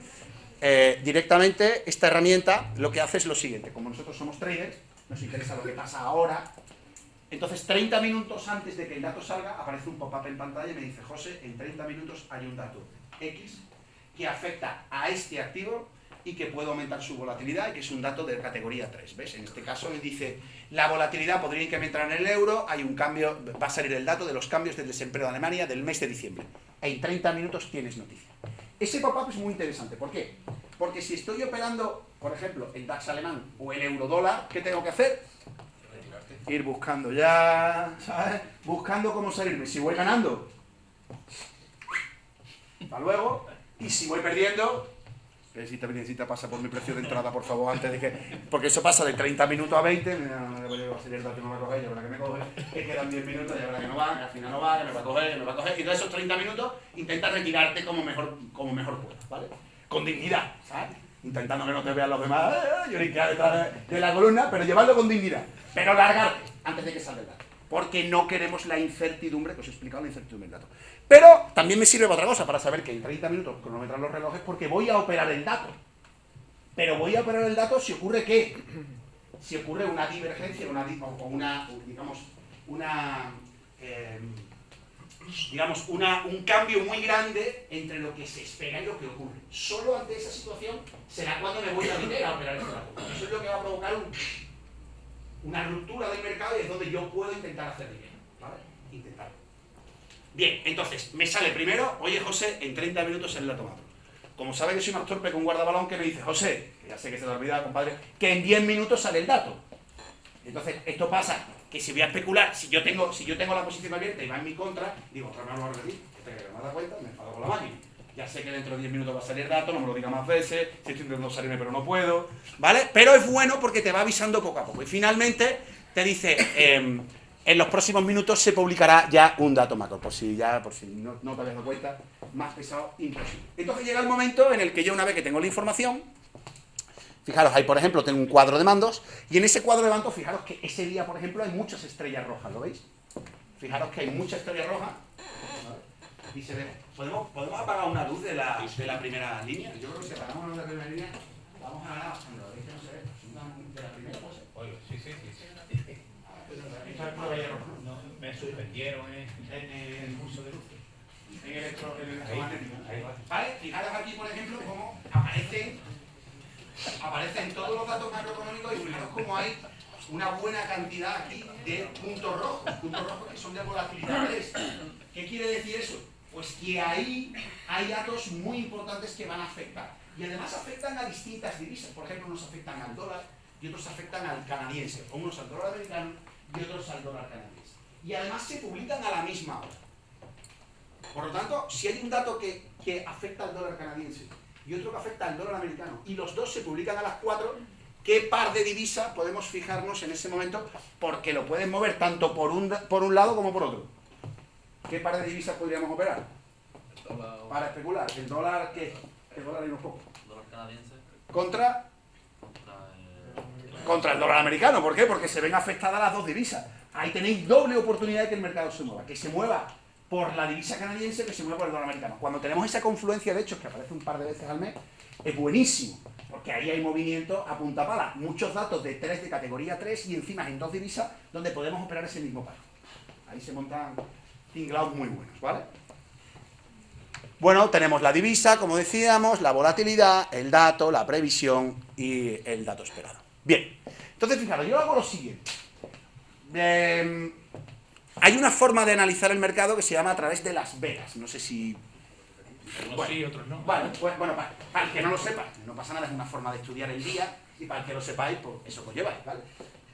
Directamente esta herramienta lo que hace es lo siguiente: como nosotros somos traders, nos interesa lo que pasa ahora. Entonces 30 minutos antes de que el dato salga aparece un pop-up en pantalla y me dice: José, en 30 minutos hay un dato X que afecta a este activo y que puede aumentar su volatilidad y que es un dato de categoría 3, ¿ves? En este caso me dice: la volatilidad podría incrementar en el euro, hay un cambio, va a salir el dato de los cambios del desempleo de Alemania del mes de diciembre. En 30 minutos tienes noticia. Ese pop-up es muy interesante. ¿Por qué? Porque si estoy operando, por ejemplo, el DAX alemán o el euro dólar, ¿qué tengo que hacer? Ir buscando ya, ¿sabes? Buscando cómo salirme. Si voy ganando, hasta luego. Y si voy perdiendo, Virgencita, pasa por mi precio de entrada, por favor, antes de que... Porque eso pasa de 30 minutos a 20, no voy a salir el dato que me va a coger, ya verá que me coge, que quedan 10 minutos, ya verá que no va, que al final no va, que me va a coger, que me va a coger, y de esos 30 minutos intenta retirarte como mejor puedas, ¿vale? Con dignidad, ¿sabes? Intentando que no te vean los demás, lloriquear detrás de la columna, pero llevarlo con dignidad. Pero largarte antes de que salga el dato. Porque no queremos la incertidumbre, que os he explicado la incertidumbre del dato. Pero también me sirve para otra cosa, para saber que en 30 minutos cronometran los relojes, porque voy a operar el dato. Pero voy a operar el dato si ocurre ¿qué? Si ocurre una divergencia, un cambio muy grande entre lo que se espera y lo que ocurre. Solo ante esa situación será cuando me voy a meter a operar este dato. Eso es lo que va a provocar una ruptura del mercado y es donde yo puedo intentar hacer dinero, ¿vale? Intentarlo. Bien, entonces, me sale primero: oye José, en 30 minutos el dato macro. Como sabe que soy más torpe que un guardabalón, que me dice: José, que ya sé que se te ha olvidado, compadre, que en 10 minutos sale el dato. Entonces, esto pasa, que si voy a especular, si yo tengo la posición abierta y va en mi contra, digo, otra vez me lo voy a repetir, que me he dado cuenta, me enfado con la máquina. Ya sé que dentro de 10 minutos va a salir dato, no me lo diga más veces, si estoy intentando salirme pero no puedo, ¿vale? Pero es bueno porque te va avisando poco a poco. Y finalmente te dice, en los próximos minutos se publicará ya un dato macro, por si no te habías dado cuenta, más pesado, imposible. Entonces llega el momento en el que yo, una vez que tengo la información, fijaros, ahí por ejemplo tengo un cuadro de mandos, y en ese cuadro de mandos, fijaros que ese día, por ejemplo, hay muchas estrellas rojas, ¿lo veis? Fijaros que hay muchas estrellas rojas. Y se ve. ¿Podemos apagar una luz de la primera línea? Yo creo que si apagamos una luz de la primera línea, vamos a ganar bastante. ¿Veis que no se ve? De la primera, pues. Oye, sí. Esto es prueba de error. No, me suspendieron en el curso de luces. En electromagnético. ¿Vale? Fijaros aquí, por ejemplo, cómo aparecen todos los datos macroeconómicos y fijaros cómo hay una buena cantidad aquí de puntos rojos que son de volatilidad 3. ¿Qué quiere decir eso? Pues que ahí hay datos muy importantes que van a afectar. Y además afectan a distintas divisas. Por ejemplo, unos afectan al dólar y otros afectan al canadiense. O unos al dólar americano y otros al dólar canadiense. Y además se publican a la misma hora. Por lo tanto, si hay un dato que afecta al dólar canadiense y otro que afecta al dólar americano, y los dos se publican a las 4, ¿qué par de divisas podemos fijarnos en ese momento? Porque lo pueden mover tanto por un lado como por otro. ¿Qué par de divisas podríamos operar? Para especular. ¿El dólar qué? El dólar hay unos pocos. ¿Dólar canadiense? Contra el dólar americano. ¿Por qué? Porque se ven afectadas las dos divisas. Ahí tenéis doble oportunidad de que el mercado se mueva. Que se mueva por la divisa canadiense, que se mueva por el dólar americano. Cuando tenemos esa confluencia de hechos que aparece un par de veces al mes, es buenísimo. Porque ahí hay movimiento a punta pala. Muchos datos de categoría 3 y encima en dos divisas donde podemos operar ese mismo par. Ahí se montan tinglados muy buenos, ¿vale? Bueno, tenemos la divisa, como decíamos, la volatilidad, el dato, la previsión y el dato esperado. Bien, entonces fijaros, yo hago lo siguiente. Hay una forma de analizar el mercado que se llama a través de las velas. No sé si Unos sí, otros no. Bueno, para el que no lo sepa, no pasa nada, es una forma de estudiar el día, y para el que lo sepáis, pues eso que os lleváis, ¿vale?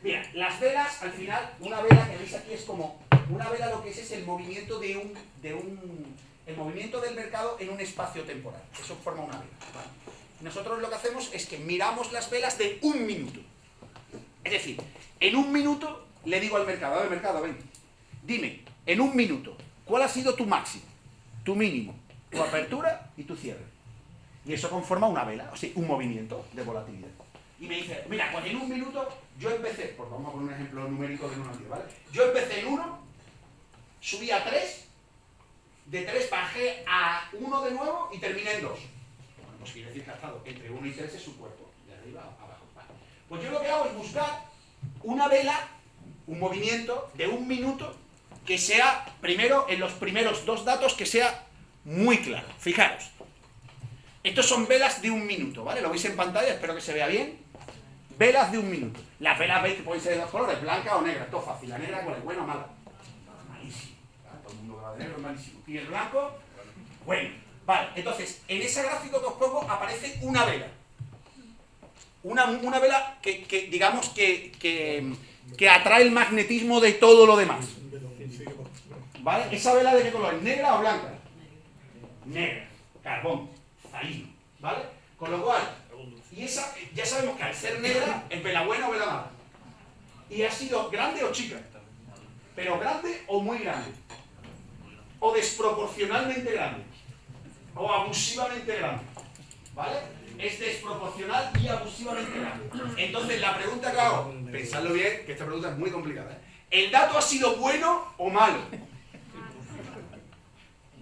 Mira, las velas, al final, una vela que veis aquí es como, una vela lo que es el movimiento el movimiento del mercado en un espacio temporal. Eso forma una vela, ¿vale? Nosotros lo que hacemos es que miramos las velas de un minuto. Es decir, en un minuto le digo al mercado, a ver, mercado, ven, dime, en un minuto, ¿cuál ha sido tu máximo, tu mínimo, tu apertura y tu cierre? Y eso conforma una vela, o sea, un movimiento de volatilidad. Y me dice, mira, pues en un minuto yo empecé, pues vamos a poner un ejemplo numérico de 1 al 10, ¿vale? Yo empecé en 1, subí a 3, de 3 bajé a 1 de nuevo y terminé en 2. Bueno, pues quiere decir que ha estado entre 1 y 3 es su cuerpo, de arriba a abajo. ¿Vale? Pues yo lo que hago es buscar una vela, un movimiento de un minuto que sea, primero, en los primeros 2 datos, que sea muy claro. Fijaros. Estos son velas de un minuto, ¿vale? Lo veis en pantalla, espero que se vea bien. Velas de un minuto. Las velas veis que pueden ser de 2 colores, blanca o negra. Todo fácil. La negra, ¿cuál es? ¿Buena o mala? Malísimo. ¿Vale? Todo el mundo que va de negro es malísimo. Y el blanco, bueno. Vale, entonces, en ese gráfico que os pongo aparece una vela. Una vela que digamos que atrae el magnetismo de todo lo demás. ¿Vale? ¿Esa vela de qué color? ¿Negra o blanca? Negra. Carbón. Zalino. ¿Vale? Con lo cual, y esa, ya sabemos que al ser negra es vela buena o vela mala. Y ha sido grande o chica. Pero grande o muy grande. O desproporcionalmente grande. O abusivamente grande. ¿Vale? Es desproporcional y abusivamente grande. Entonces la pregunta que hago, pensadlo bien, que esta pregunta es muy complicada, ¿eh? ¿El dato ha sido bueno o malo?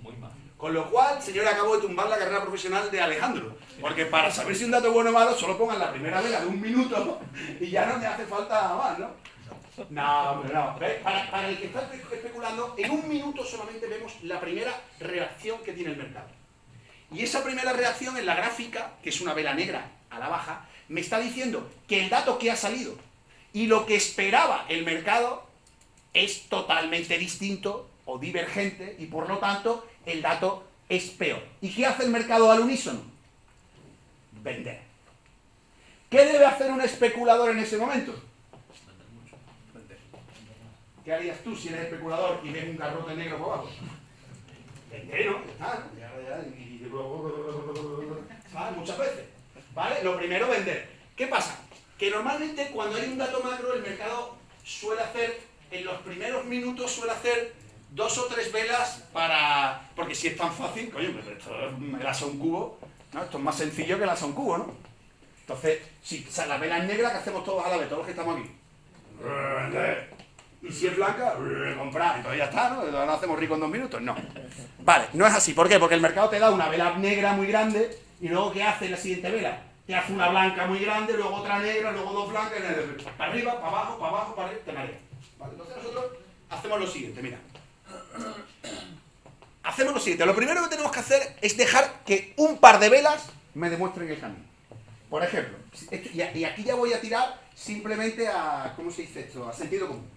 Muy mal. Con lo cual, señora, acabo de tumbar la carrera profesional de Alejandro. Porque para saber si un dato es bueno o malo, solo pongan la primera vela de un minuto y ya no me hace falta más, ¿no? No, hombre, no. Para el que está especulando, en un minuto solamente vemos la primera reacción que tiene el mercado. Y esa primera reacción en la gráfica, que es una vela negra a la baja, me está diciendo que el dato que ha salido y lo que esperaba el mercado es totalmente distinto o divergente, y por lo tanto el dato es peor. ¿Y qué hace el mercado al unísono? Vender. ¿Qué debe hacer un especulador en ese momento? Vender. ¿Qué harías tú si eres especulador y ves un garrote negro por abajo? Vender, ¿no? ¿Sabes? Muchas veces. ¿Vale? Lo primero, vender. ¿Qué pasa? Que normalmente cuando hay un dato macro, el mercado suele hacer, en los primeros minutos suele hacer 2 o 3 velas para... Porque si es tan fácil, coño, pero esto es el asa un cubo, ¿no? Esto es más sencillo que el asa un cubo, ¿no? Entonces, si la vela es negra, ¿qué hacemos todos a la vez? Todos los que estamos aquí. Y si es blanca, comprar. Entonces ya está, ¿no? Entonces no hacemos rico en 2 minutos. No. Vale, no es así. ¿Por qué? Porque el mercado te da una vela negra muy grande y luego ¿qué hace en la siguiente vela? Te hace una blanca muy grande, luego otra negra, luego 2 blancas, para arriba, para abajo, para arriba, te marea. ¿Vale? Entonces nosotros hacemos lo siguiente, mira. Hacemos lo siguiente. Lo primero que tenemos que hacer es dejar que un par de velas me demuestren el camino. Por ejemplo, y aquí ya voy a tirar simplemente a, ¿cómo se dice esto? A sentido común.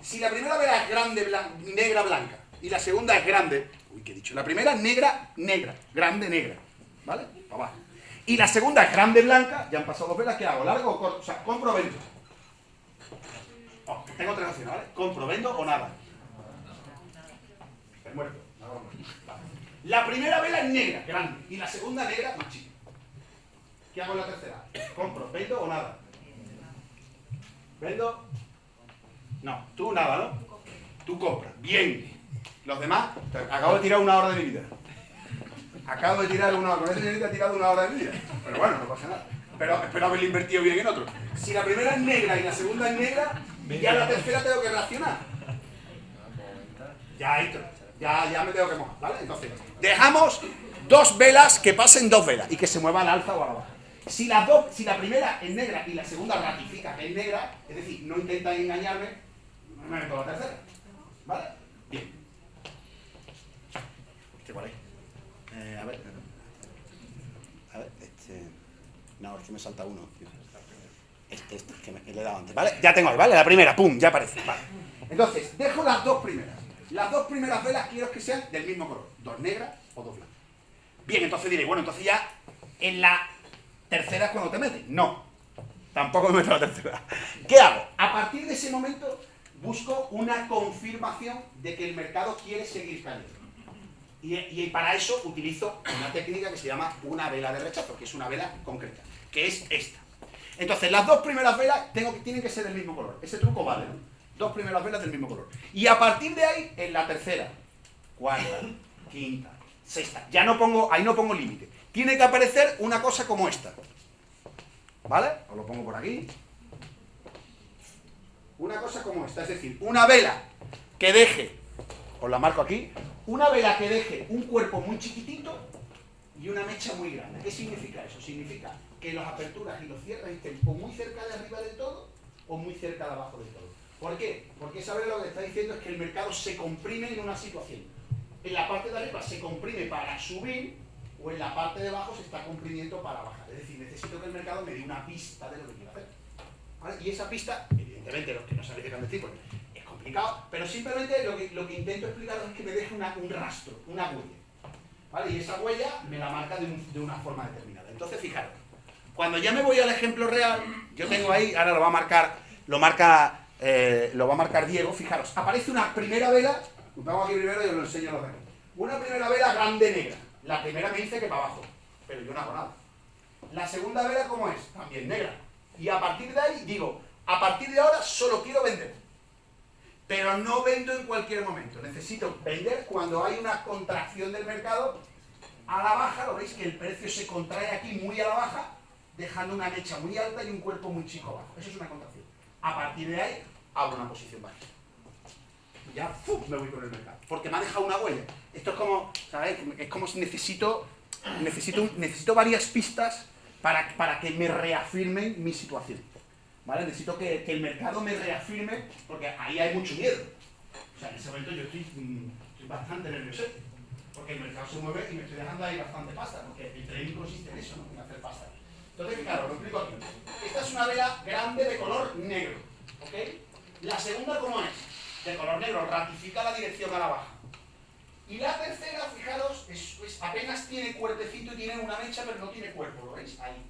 Si la primera vela es grande, negra, blanca, y la segunda es grande, uy, ¿qué he dicho? La primera es negra, negra, grande, negra, ¿vale? Para abajo. Y la segunda es grande, blanca, ya han pasado 2 velas, ¿qué hago? ¿Largo o corto? O sea, compro o vendo. Oh, tengo 3 opciones, ¿vale? Compro, vendo o nada. Estoy muerto. Vale. La primera vela es negra, grande, y la segunda negra, más chica. ¿Qué hago en la tercera? ¿Compro, vendo o nada? ¿Vendo? No, tú nada, ¿no? Tú compras. Bien. Los demás, acabo de tirar 1 hora de mi vida. Acabo de tirar 1 hora. Con ese señorita he tirado 1 hora de mi vida. Pero bueno, no pasa nada. Pero espero haberle invertido bien en otro. Si la primera es negra y la segunda es negra, ya la tercera tengo que reaccionar. Ya entro. Ya me tengo que mojar, ¿vale? Entonces, dejamos 2 velas que pasen 2 velas y que se mueva al alza o a la baja. Si la primera es negra y la segunda ratifica que es negra, es decir, no intentan engañarme, me meto a la tercera. ¿Vale? Bien. ¿Cuál es? A ver, no, es que me salta uno. Este, que le he dado antes, ¿vale? Ya tengo ahí, ¿vale? La primera, pum, ya aparece, vale. Entonces, dejo las 2 primeras. Las 2 primeras velas quiero que sean del mismo color. 2 negras o 2 blancas. Bien, entonces diré, bueno, entonces ya en la tercera es cuando te metes. No, tampoco me meto en la tercera. ¿Qué hago? A partir de ese momento busco una confirmación de que el mercado quiere seguir cayendo. Y para eso utilizo una técnica que se llama una vela de rechazo, que es una vela concreta, que es esta. Entonces, las dos primeras velas tienen que ser del mismo color. Ese truco vale, ¿no? Dos primeras velas del mismo color. Y a partir de ahí, en la tercera, cuarta, quinta, sexta, ahí no pongo límite. Tiene que aparecer una cosa como esta. ¿Vale? Os lo pongo por aquí. Una cosa como esta, es decir, una vela que deje, os la marco aquí, una vela que deje un cuerpo muy chiquitito y una mecha muy grande. ¿Qué significa eso? Significa que las aperturas y los cierres estén o muy cerca de arriba del todo o muy cerca de abajo del todo. ¿Por qué? Porque esa vela lo que está diciendo es que el mercado se comprime en una situación. En la parte de arriba se comprime para subir o en la parte de abajo se está comprimiendo para bajar. Es decir, necesito que el mercado me dé una pista de lo que quiero hacer. ¿Vale? Y esa pista, evidentemente, los que no sabéis de qué pues es complicado, pero simplemente lo que intento explicaros es que me deje un rastro, una huella. ¿Vale? Y esa huella me la marca de una forma determinada. Entonces, fijaros, cuando ya me voy al ejemplo real, yo tengo ahí, ahora lo va a marcar Diego, fijaros, aparece una primera vela, lo pongo aquí primero y os lo enseño a los demás. Una primera vela grande negra. La primera me dice que para abajo, pero yo no hago nada. La segunda vela, ¿cómo es? También negra. Y a partir de ahí digo, a partir de ahora solo quiero vender. Pero no vendo en cualquier momento. Necesito vender cuando hay una contracción del mercado a la baja. Lo veis que el precio se contrae aquí muy a la baja, dejando una mecha muy alta y un cuerpo muy chico abajo. Eso es una contracción. A partir de ahí, abro una posición bajista. Y ya me voy con el mercado. Porque me ha dejado una huella. Esto es como, ¿sabéis? Es como si necesito varias pistas para que me reafirmen mi situación. ¿Vale? Necesito que el mercado me reafirme, porque ahí hay mucho miedo. O sea, en ese momento yo estoy bastante nervioso, porque el mercado se mueve y me estoy dejando ahí bastante pasta, porque el trading consiste en eso, ¿no? En hacer pasta. Entonces, claro, lo explico aquí. Esta es una vela grande de color negro, ¿ok? La segunda, ¿cómo es? De color negro, ratifica la dirección a la baja. Y la tercera, fijaros, apenas tiene cuerpecito y tiene una mecha, pero no tiene cuerpo, ¿lo veis? Ahí.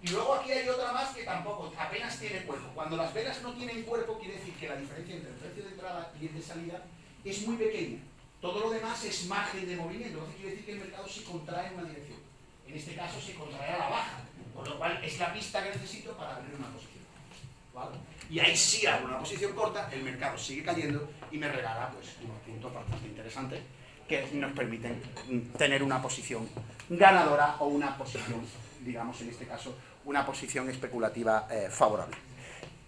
Y luego aquí hay otra más que tampoco, apenas tiene cuerpo. Cuando las velas no tienen cuerpo, quiere decir que la diferencia entre el precio de entrada y el de salida es muy pequeña. Todo lo demás es margen de movimiento, entonces quiere decir que el mercado se contrae en una dirección. En este caso se contrae a la baja, con lo cual es la pista que necesito para abrir una posición. ¿Vale? Y ahí sí hago una posición corta, el mercado sigue cayendo y me regala pues, unos puntos bastante interesantes que nos permiten tener una posición ganadora o una posición, digamos en este caso, una posición especulativa favorable.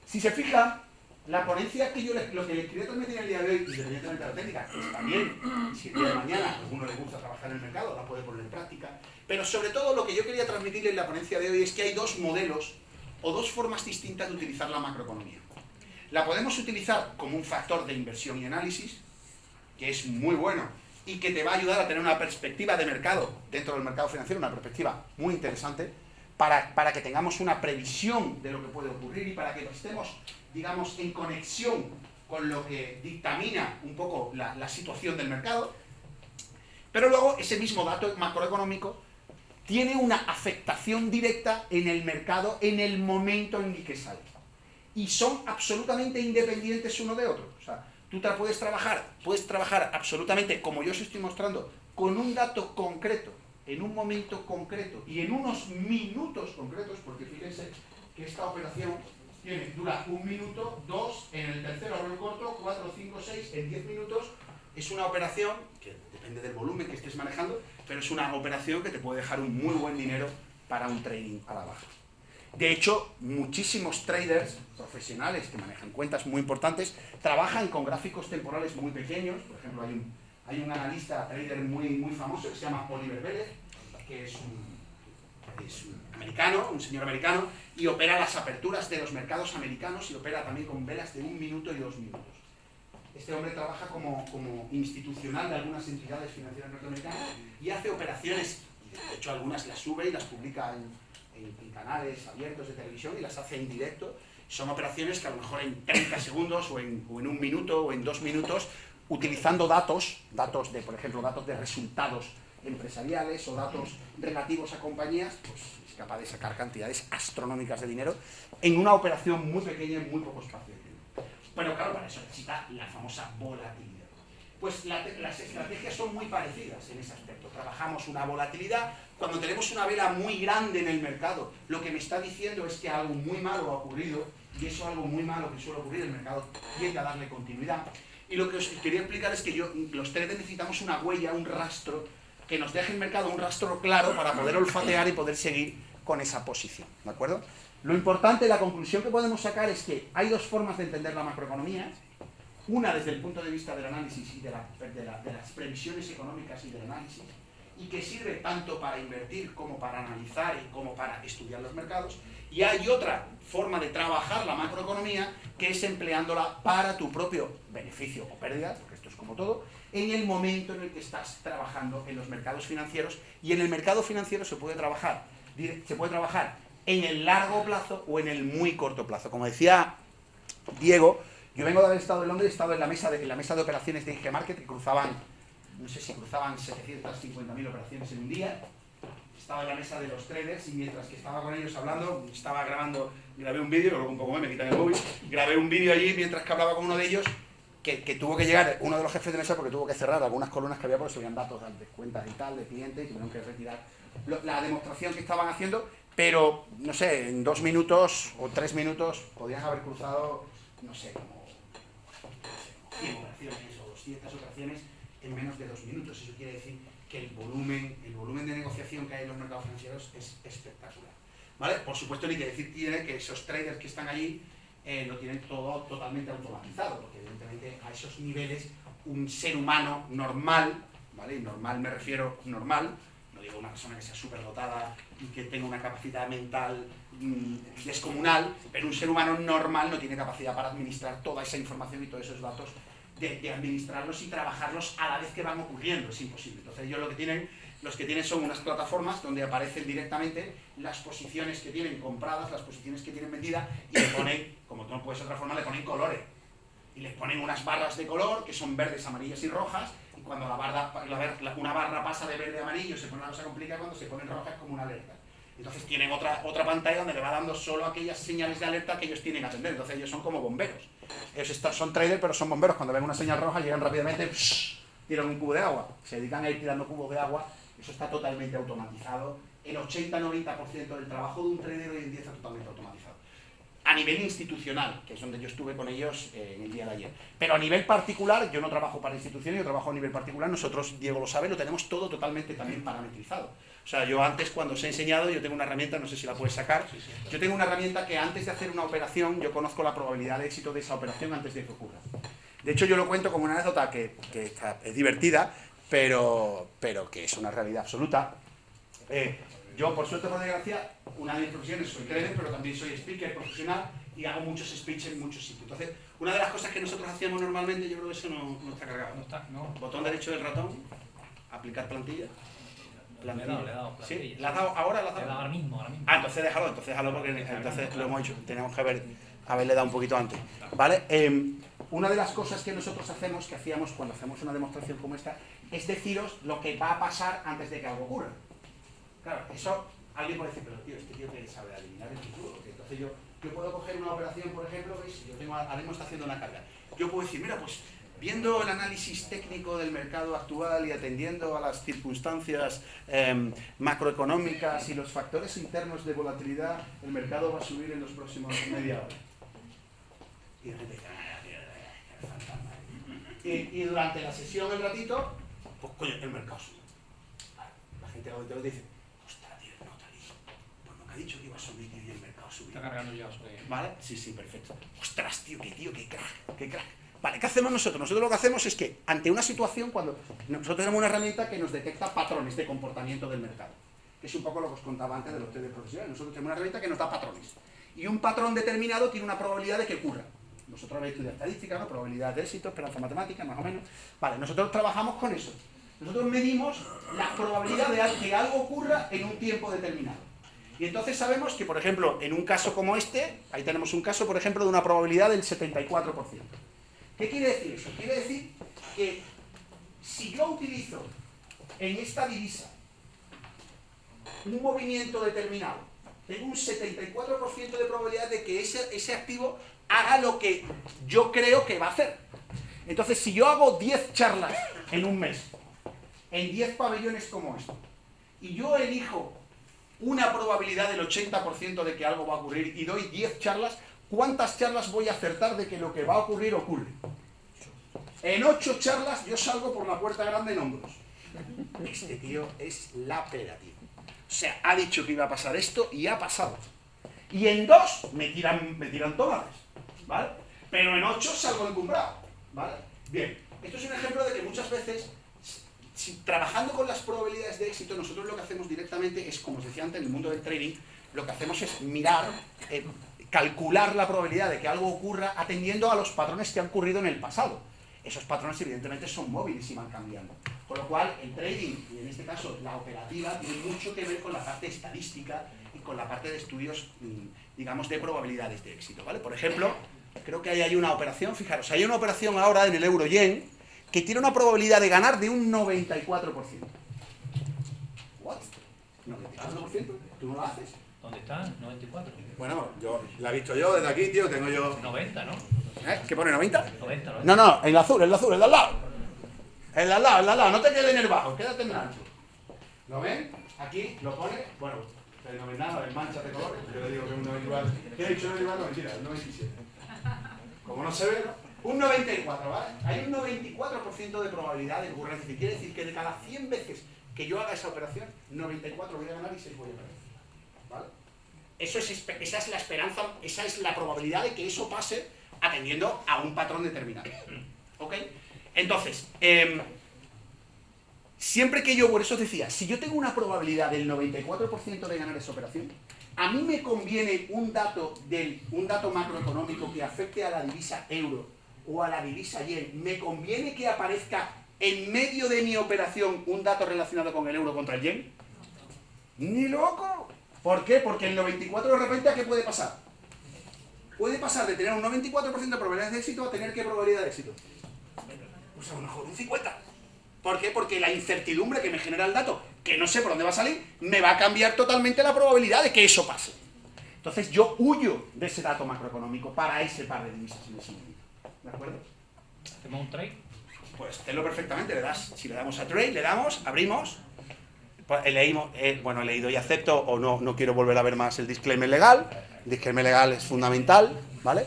Si se fijan, la ponencia que lo que les quería transmitir el día de hoy, independientemente de la técnica, que está bien, si el día de mañana a alguno le gusta trabajar en el mercado, la puede poner en práctica, pero sobre todo lo que yo quería transmitirles en la ponencia de hoy es que hay dos modelos o dos formas distintas de utilizar la macroeconomía. La podemos utilizar como un factor de inversión y análisis, que es muy bueno y que te va a ayudar a tener una perspectiva de mercado dentro del mercado financiero, una perspectiva muy interesante, para que tengamos una previsión de lo que puede ocurrir y para que estemos, digamos, en conexión con lo que dictamina un poco la situación del mercado. Pero luego ese mismo dato macroeconómico tiene una afectación directa en el mercado en el momento en el que sale. Y son absolutamente independientes uno de otro. O sea, tú te puedes trabajar absolutamente, como yo os estoy mostrando, con un dato concreto, en un momento concreto y en unos minutos concretos, porque fíjense que esta operación dura 1 minuto, 2, en el tercero abro el corto, 4, 5, 6, en 10 minutos. Es una operación que depende del volumen que estés manejando, pero es una operación que te puede dejar un muy buen dinero para un trading a la baja. De hecho, muchísimos traders profesionales que manejan cuentas muy importantes trabajan con gráficos temporales muy pequeños. Por ejemplo, hay un analista trader muy famoso que se llama Oliver Vélez, que es un americano, un señor americano, y opera las aperturas de los mercados americanos y opera también con velas de 1 minuto y 2 minutos. Este hombre trabaja como institucional de algunas entidades financieras norteamericanas y hace operaciones, y de hecho algunas las sube y las publica en canales abiertos de televisión y las hace en directo. Son operaciones que a lo mejor en 30 segundos o en 1 minuto o en 2 minutos, utilizando datos de, por ejemplo, datos de resultados empresariales o datos relativos a compañías, pues es capaz de sacar cantidades astronómicas de dinero en una operación muy pequeña en muy poco espacio de tiempo. Bueno, claro, para eso necesita la famosa volatilidad. Pues las estrategias son muy parecidas en ese aspecto. Trabajamos una volatilidad. Cuando tenemos una vela muy grande en el mercado, lo que me está diciendo es que algo muy malo ha ocurrido, y eso algo muy malo que suele ocurrir, el mercado tiende a darle continuidad. Y lo que os quería explicar es que los traders necesitamos una huella, un rastro, que nos deje el mercado un rastro claro para poder olfatear y poder seguir con esa posición, ¿de acuerdo? Lo importante, la conclusión que podemos sacar es que hay dos formas de entender la macroeconomía. Una desde el punto de vista del análisis y de las previsiones económicas y del análisis, y que sirve tanto para invertir como para analizar y como para estudiar los mercados. Y hay otra forma de trabajar la macroeconomía, que es empleándola para tu propio beneficio o pérdida, porque esto es como todo, en el momento en el que estás trabajando en los mercados financieros. Y en el mercado financiero se puede trabajar en el largo plazo o en el muy corto plazo. Como decía Diego, yo vengo de haber estado en Londres, he estado en la mesa de operaciones de IG Market, que cruzaban, no sé si cruzaban 750.000 operaciones en un día. Estaba en la mesa de los traders y mientras que estaba con ellos hablando, grabé un vídeo, luego un poco me quitan el móvil, grabé un vídeo allí mientras que hablaba con uno de ellos, que tuvo que llegar uno de los jefes de mesa porque tuvo que cerrar algunas columnas que había porque se veían datos de cuentas y tal, de clientes, y tuvieron que retirar la demostración que estaban haciendo, pero, no sé, en 2 minutos o 3 minutos podían haber cruzado, no sé, como 100 operaciones o 200 operaciones en menos de 2 minutos. Eso quiere decir que el volumen de negociación que hay en los mercados financieros es espectacular, ¿vale? Por supuesto, ni que decir tiene que esos traders que están allí lo tienen todo totalmente automatizado, porque evidentemente a esos niveles un ser humano normal, ¿vale? Y normal me refiero normal, no digo una persona que sea súper dotada y que tenga una capacidad mental descomunal, pero un ser humano normal no tiene capacidad para administrar toda esa información y todos esos datos, de administrarlos y trabajarlos a la vez que van ocurriendo, es imposible. Entonces ellos los que tienen son unas plataformas donde aparecen directamente las posiciones que tienen compradas, las posiciones que tienen vendidas, y le ponen, como no puede ser de otra forma, le ponen colores. Y les ponen unas barras de color que son verdes, amarillas y rojas, y cuando una barra pasa de verde a amarillo se pone una cosa complicada, cuando se ponen rojas es como una alerta. Entonces tienen otra pantalla donde le va dando solo aquellas señales de alerta que ellos tienen que atender. Entonces ellos son como bomberos. Ellos son traders, pero son bomberos. Cuando ven una señal roja llegan rápidamente, tiran un cubo de agua. Se dedican a ir tirando cubos de agua. Eso está totalmente automatizado. El 80-90% del trabajo de un trader hoy en día está totalmente automatizado. A nivel institucional, que es donde yo estuve con ellos en el día de ayer. Pero a nivel particular, yo no trabajo para instituciones, yo trabajo a nivel particular. Nosotros, Diego lo sabe, lo tenemos todo totalmente también parametrizado. O sea, yo antes, cuando os he enseñado, yo tengo una herramienta, no sé si la puedes sacar, yo tengo una herramienta que antes de hacer una operación, yo conozco la probabilidad de éxito de esa operación antes de que ocurra. De hecho, yo lo cuento como una anécdota que es divertida, pero que es una realidad absoluta. Yo, por suerte, por desgracia, una de mis profesiones soy trader, pero también soy speaker profesional y hago muchos speeches en muchos sitios. Entonces, una de las cosas que nosotros hacíamos normalmente, yo creo que eso no está cargado. No. Botón derecho del ratón, aplicar plantilla. Le he dado plantilla. ¿Sí? ¿La has dado ahora? ¿La has Le he dado? dado ahora mismo. Ah, entonces déjalo porque entonces lo hemos hecho. Tenemos que haberle dado un poquito antes. ¿Vale? Una de las cosas que nosotros hacíamos cuando hacemos una demostración como esta, es deciros lo que va a pasar antes de que algo ocurra. Claro, eso alguien puede decir, pero tío, este tío que sabe adivinar el futuro. Entonces yo puedo coger una operación, por ejemplo, ¿veis? Ahora mismo está haciendo una carga. Yo puedo decir, mira, pues viendo el análisis técnico del mercado actual y atendiendo a las circunstancias macroeconómicas y los factores internos de volatilidad, el mercado va a subir en los próximos media hora. Y de repente y durante la sesión, el ratito, pues coño, el mercado sube. La gente lo dice, ostras, tío, no te ha dicho. Pues no me ha dicho que iba a subir y el mercado sube. Está cargando ya. ¿Vale? Sí, perfecto. Ostras, tío, qué crack. Vale, ¿qué hacemos nosotros? Nosotros lo que hacemos es que, ante una situación, cuando nosotros tenemos una herramienta que nos detecta patrones de comportamiento del mercado, que es un poco lo que os contaba antes de los traders profesionales. Nosotros tenemos una herramienta que nos da patrones. Y un patrón determinado tiene una probabilidad de que ocurra. Vosotros habéis estudiado estadística, ¿no? Probabilidad de éxito, esperanza matemática, más o menos. Vale, nosotros trabajamos con eso. Nosotros medimos la probabilidad de que algo ocurra en un tiempo determinado. Y entonces sabemos que, por ejemplo, en un caso como este, ahí tenemos un caso, por ejemplo, de una probabilidad del 74%. ¿Qué quiere decir eso? Quiere decir que si yo utilizo en esta divisa un movimiento determinado, tengo un 74% de probabilidad de que ese activo haga lo que yo creo que va a hacer. Entonces, si yo hago 10 charlas en un mes, en 10 pabellones como este, y yo elijo una probabilidad del 80% de que algo va a ocurrir y doy 10 charlas, ¿cuántas charlas voy a acertar de que lo que va a ocurrir ocurre? En 8 charlas yo salgo por la puerta grande en hombros. Este tío es la pera, tío. O sea, ha dicho que iba a pasar esto y ha pasado. Y en 2 me tiran tomates, ¿vale? Pero en 8 salgo encumbrado, ¿vale? Bien, esto es un ejemplo de que muchas veces, si trabajando con las probabilidades de éxito, nosotros lo que hacemos directamente es, como os decía antes, en el mundo del trading, lo que hacemos es mirar, calcular la probabilidad de que algo ocurra atendiendo a los patrones que han ocurrido en el pasado. Esos patrones evidentemente son móviles y van cambiando. Con lo cual, el trading, y en este caso la operativa, tiene mucho que ver con la parte estadística y con la parte de estudios, digamos, de probabilidades de éxito, ¿vale? Por ejemplo, creo que ahí hay una operación, fijaros, hay una operación ahora en el euro-yen que tiene una probabilidad de ganar de un 94%. ¿What? ¿94%? ¿Tú no lo haces? ¿Dónde está? 94. Bueno, yo la he visto yo desde aquí, tío, tengo yo... 90, ¿no? ¿Qué pone, 90? 90, ¿no? No, no, el azul, el de al lado. El de al lado, no te quedes en el bajo, quédate en el ancho. ¿Lo ven? Aquí lo pone, bueno, fenomenal, en manchas de colores, yo le digo que es un 94. ¿Qué he dicho? 94, no, mentira, un 97. Como no se ve, ¿no? Un 94, ¿vale? Hay un 94% de probabilidad de ocurrencia. Es decir, quiere decir que de cada 100 veces que yo haga esa operación, 94 voy a ganar y 6 voy a perder. ¿Vale? Esa es la esperanza, esa es la probabilidad de que eso pase atendiendo a un patrón determinado. ¿Ok? Entonces, siempre que yo, por eso os decía, si yo tengo una probabilidad del 94% de ganar esa operación, a mí me conviene un dato macroeconómico que afecte a la divisa euro o a la divisa yen, me conviene que aparezca en medio de mi operación un dato relacionado con el euro contra el yen. ¡Ni loco! ¿Por qué? Porque el 94 de repente, ¿a qué puede pasar? Puede pasar de tener un 94% de probabilidades de éxito a tener ¿qué probabilidad de éxito? Pues a lo mejor un 50%. ¿Por qué? Porque la incertidumbre que me genera el dato, que no sé por dónde va a salir, me va a cambiar totalmente la probabilidad de que eso pase. Entonces yo huyo de ese dato macroeconómico para ese par de divisas en ese momento. ¿De acuerdo? ¿Hacemos un trade? Pues tenlo perfectamente, si le damos a trade, le damos, abrimos, he leído y acepto, o no quiero volver a ver más el disclaimer legal. El disclaimer legal es fundamental, ¿vale?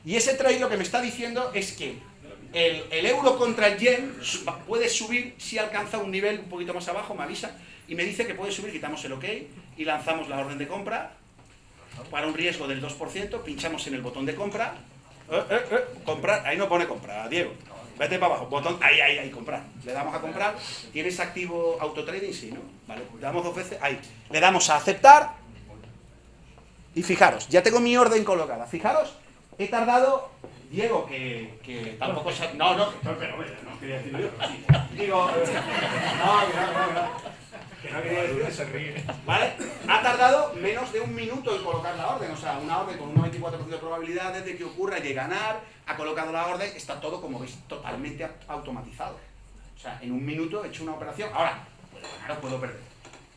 Y ese trade lo que me está diciendo es que el euro contra el yen puede subir si alcanza un nivel un poquito más abajo, me avisa, y me dice que puede subir, quitamos el OK y lanzamos la orden de compra para un riesgo del 2%, pinchamos en el botón de compra, comprar, ahí no pone compra, Diego. Vete para abajo, botón, ahí, comprar. Le damos a comprar. ¿Tienes activo autotrading? Sí, ¿no? Vale, le damos 2 veces, ahí. Le damos a aceptar. Y fijaros, ya tengo mi orden colocada. Fijaros, he tardado, Diego, que tampoco se... No, pero no quería decirlo yo. Sí. Digo, que no quería decirlo, se ríe. ¿Vale? Ha tardado menos de un minuto en colocar la orden. O sea, una orden con un 94% de probabilidades de que ocurra y de ganar. Ha colocado la orden, está todo, como veis, totalmente automatizado. O sea, en un minuto he hecho una operación. Ahora, puedo ganar o puedo perder.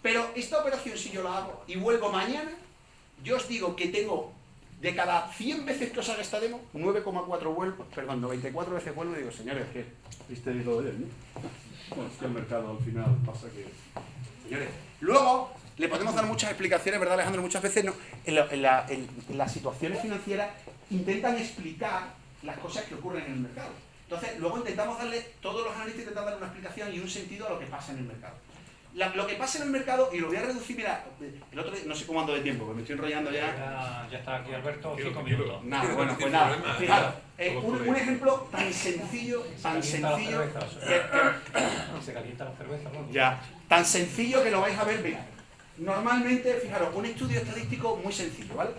Pero esta operación, si yo la hago y vuelvo mañana, yo os digo que tengo, de cada 100 veces que os haga esta demo, 94 veces vuelvo y digo, señores, ¿qué? ¿Viste todo de él, no? Bueno, es que el mercado al final pasa que... Señores, luego le podemos dar muchas explicaciones, ¿verdad, Alejandro? Muchas veces no, en las situaciones financieras intentan explicar las cosas que ocurren en el mercado. Entonces, luego intentamos darle, todos los analistas intentan dar una explicación y un sentido a lo que pasa en el mercado. Lo que pasa en el mercado, y lo voy a reducir, mira, el otro día, no sé cómo ando de tiempo, porque me estoy enrollando ya. Ya está aquí Alberto, 5 minutos. Nada, bueno, pues nada. Fijaros, un ejemplo tan sencillo, Se calienta la cerveza, ¿no? Ya, tan sencillo que lo vais a ver, mira. Normalmente, fijaros, un estudio estadístico muy sencillo, ¿vale?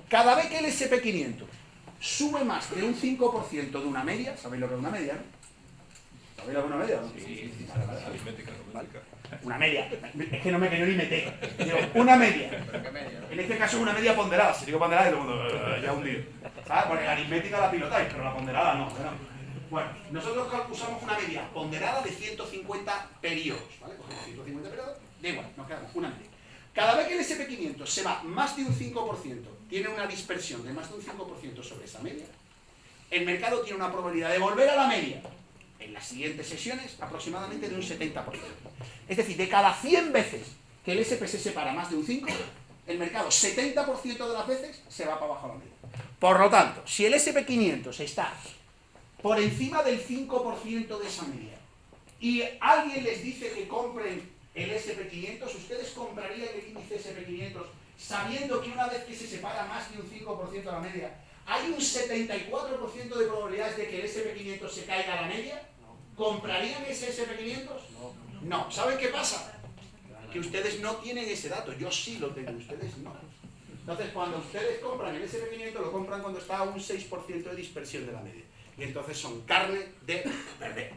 Cada vez que el SP500 sube más de un 5% de una media, ¿sabéis lo que es una media, no? ¿Sabéis lo que es una media, no? Sí. ¿Vale? Una media, es que no me quedo ni meter. Digo, una media. En este caso es una media ponderada. Si digo ponderada, y todo el mundo ya hundido. ¿Sabes? Porque la aritmética la pilotáis, pero la ponderada no. Bueno, nosotros usamos una media ponderada de 150 periodos, ¿vale? Cogemos 150 periodos, da igual, nos quedamos una media. Cada vez que el SP500 se va más de un 5%, tiene una dispersión de más de un 5% sobre esa media, el mercado tiene una probabilidad de volver a la media en las siguientes sesiones aproximadamente de un 70%. Es decir, de cada 100 veces que el SP se separa más de un 5, el mercado 70% de las veces se va para abajo a la media. Por lo tanto, si el SP500 está por encima del 5% de esa media y alguien les dice que compren el SP500, ¿ustedes comprarían el índice SP500 sabiendo que una vez que se separa más de un 5% de la media, hay un 74% de probabilidades de que el SP500 se caiga a la media? ¿Comprarían ese SP500? No. ¿Saben qué pasa? Que ustedes no tienen ese dato. Yo sí lo tengo, ustedes no. Entonces, cuando ustedes compran el SP500, lo compran cuando está a un 6% de dispersión de la media. Y entonces son carne de perder.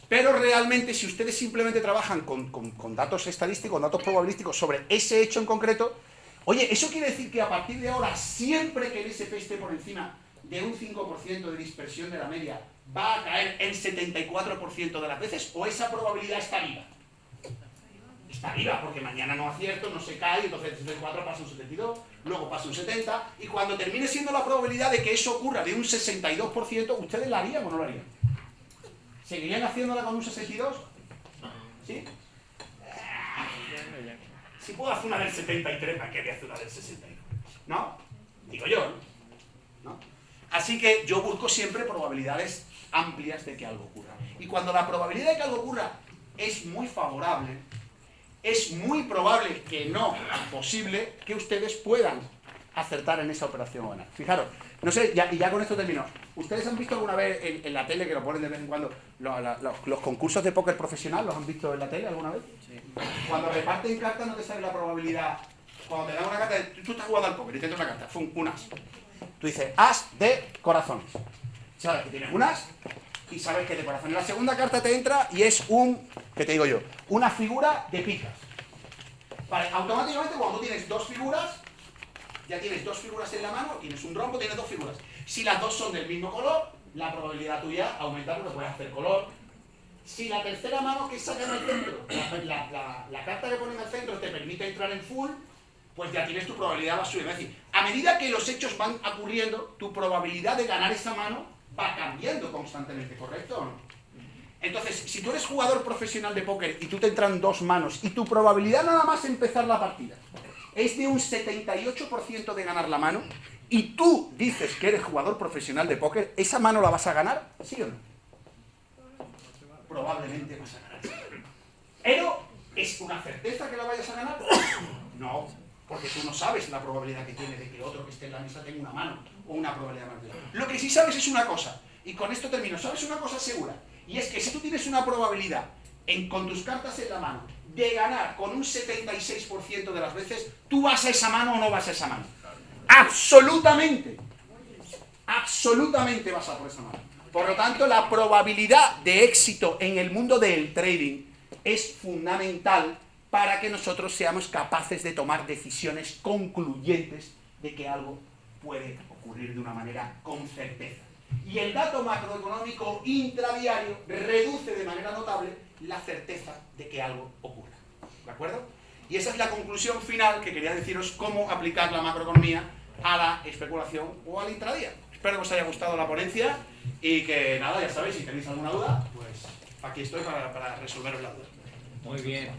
Pero realmente, si ustedes simplemente trabajan con datos estadísticos, datos probabilísticos sobre ese hecho en concreto, oye, eso quiere decir que a partir de ahora, siempre que el SP esté por encima de un 5% de dispersión de la media, va a caer el 74% de las veces, o esa probabilidad está viva. Está viva, porque mañana no acierto, no se cae, entonces el 74 pasa un 72, luego pasa un 70, y cuando termine siendo la probabilidad de que eso ocurra de un 62%, ¿ustedes la harían o no la harían? ¿Seguirían haciéndola con un 62? ¿Sí? Si puedo hacer una del 73, ¿para qué voy a hacer una del 69? ¿No? Digo yo, ¿no? Así que yo busco siempre probabilidades amplias de que algo ocurra. Y cuando la probabilidad de que algo ocurra es muy favorable, es muy probable que no posible que ustedes puedan acertar en esa operación o ganar. Fijaros, no sé, y ya con esto termino. ¿Ustedes han visto alguna vez en la tele, que lo ponen de vez en cuando, los concursos de póker profesional? ¿Los han visto en la tele alguna vez? Sí. Cuando reparten cartas no te sale la probabilidad. Cuando te dan una carta, tú estás jugando al póker y te entra una carta, un as. Tú dices, as de corazones. Sabes que tienes un as y sabes que de corazones. La segunda carta te entra y es ¿qué te digo yo? Una figura de picas. Vale, automáticamente cuando tú tienes dos figuras, ya tienes dos figuras en la mano, tienes un rombo, tienes dos figuras. Si las dos son del mismo color, la probabilidad tuya aumenta porque puedes hacer color. Si la tercera mano que saca en el centro, la carta que pone en el centro te permite entrar en full, pues ya tienes tu probabilidad va a subir. Es decir, a medida que los hechos van ocurriendo, tu probabilidad de ganar esa mano va cambiando constantemente, ¿correcto o no? Entonces, si tú eres jugador profesional de póker y tú te entran dos manos y tu probabilidad nada más empezar la partida es de un 78% de ganar la mano, y tú dices que eres jugador profesional de póker, ¿esa mano la vas a ganar? ¿Sí o no? Probablemente vas a ganar. ¿Pero es una certeza que la vayas a ganar? No, porque tú no sabes la probabilidad que tiene de que otro que esté en la mesa tenga una mano, o una probabilidad más alta. Lo que sí sabes es una cosa, y con esto termino, sabes una cosa segura, y es que si tú tienes una probabilidad con tus cartas en la mano de ganar con un 76% de las veces, ¿tú vas a esa mano o no vas a esa mano? Absolutamente. Absolutamente vas a por esa mano. Por lo tanto, la probabilidad de éxito en el mundo del trading es fundamental para que nosotros seamos capaces de tomar decisiones concluyentes de que algo puede ocurrir de una manera con certeza. Y el dato macroeconómico intradiario reduce de manera notable la certeza de que algo ocurra. ¿De acuerdo? Y esa es la conclusión final que quería deciros, cómo aplicar la macroeconomía a la especulación o al intradía. Espero que os haya gustado la ponencia y que nada, ya sabéis, si tenéis alguna duda, pues aquí estoy para resolveros la duda. Muy bien.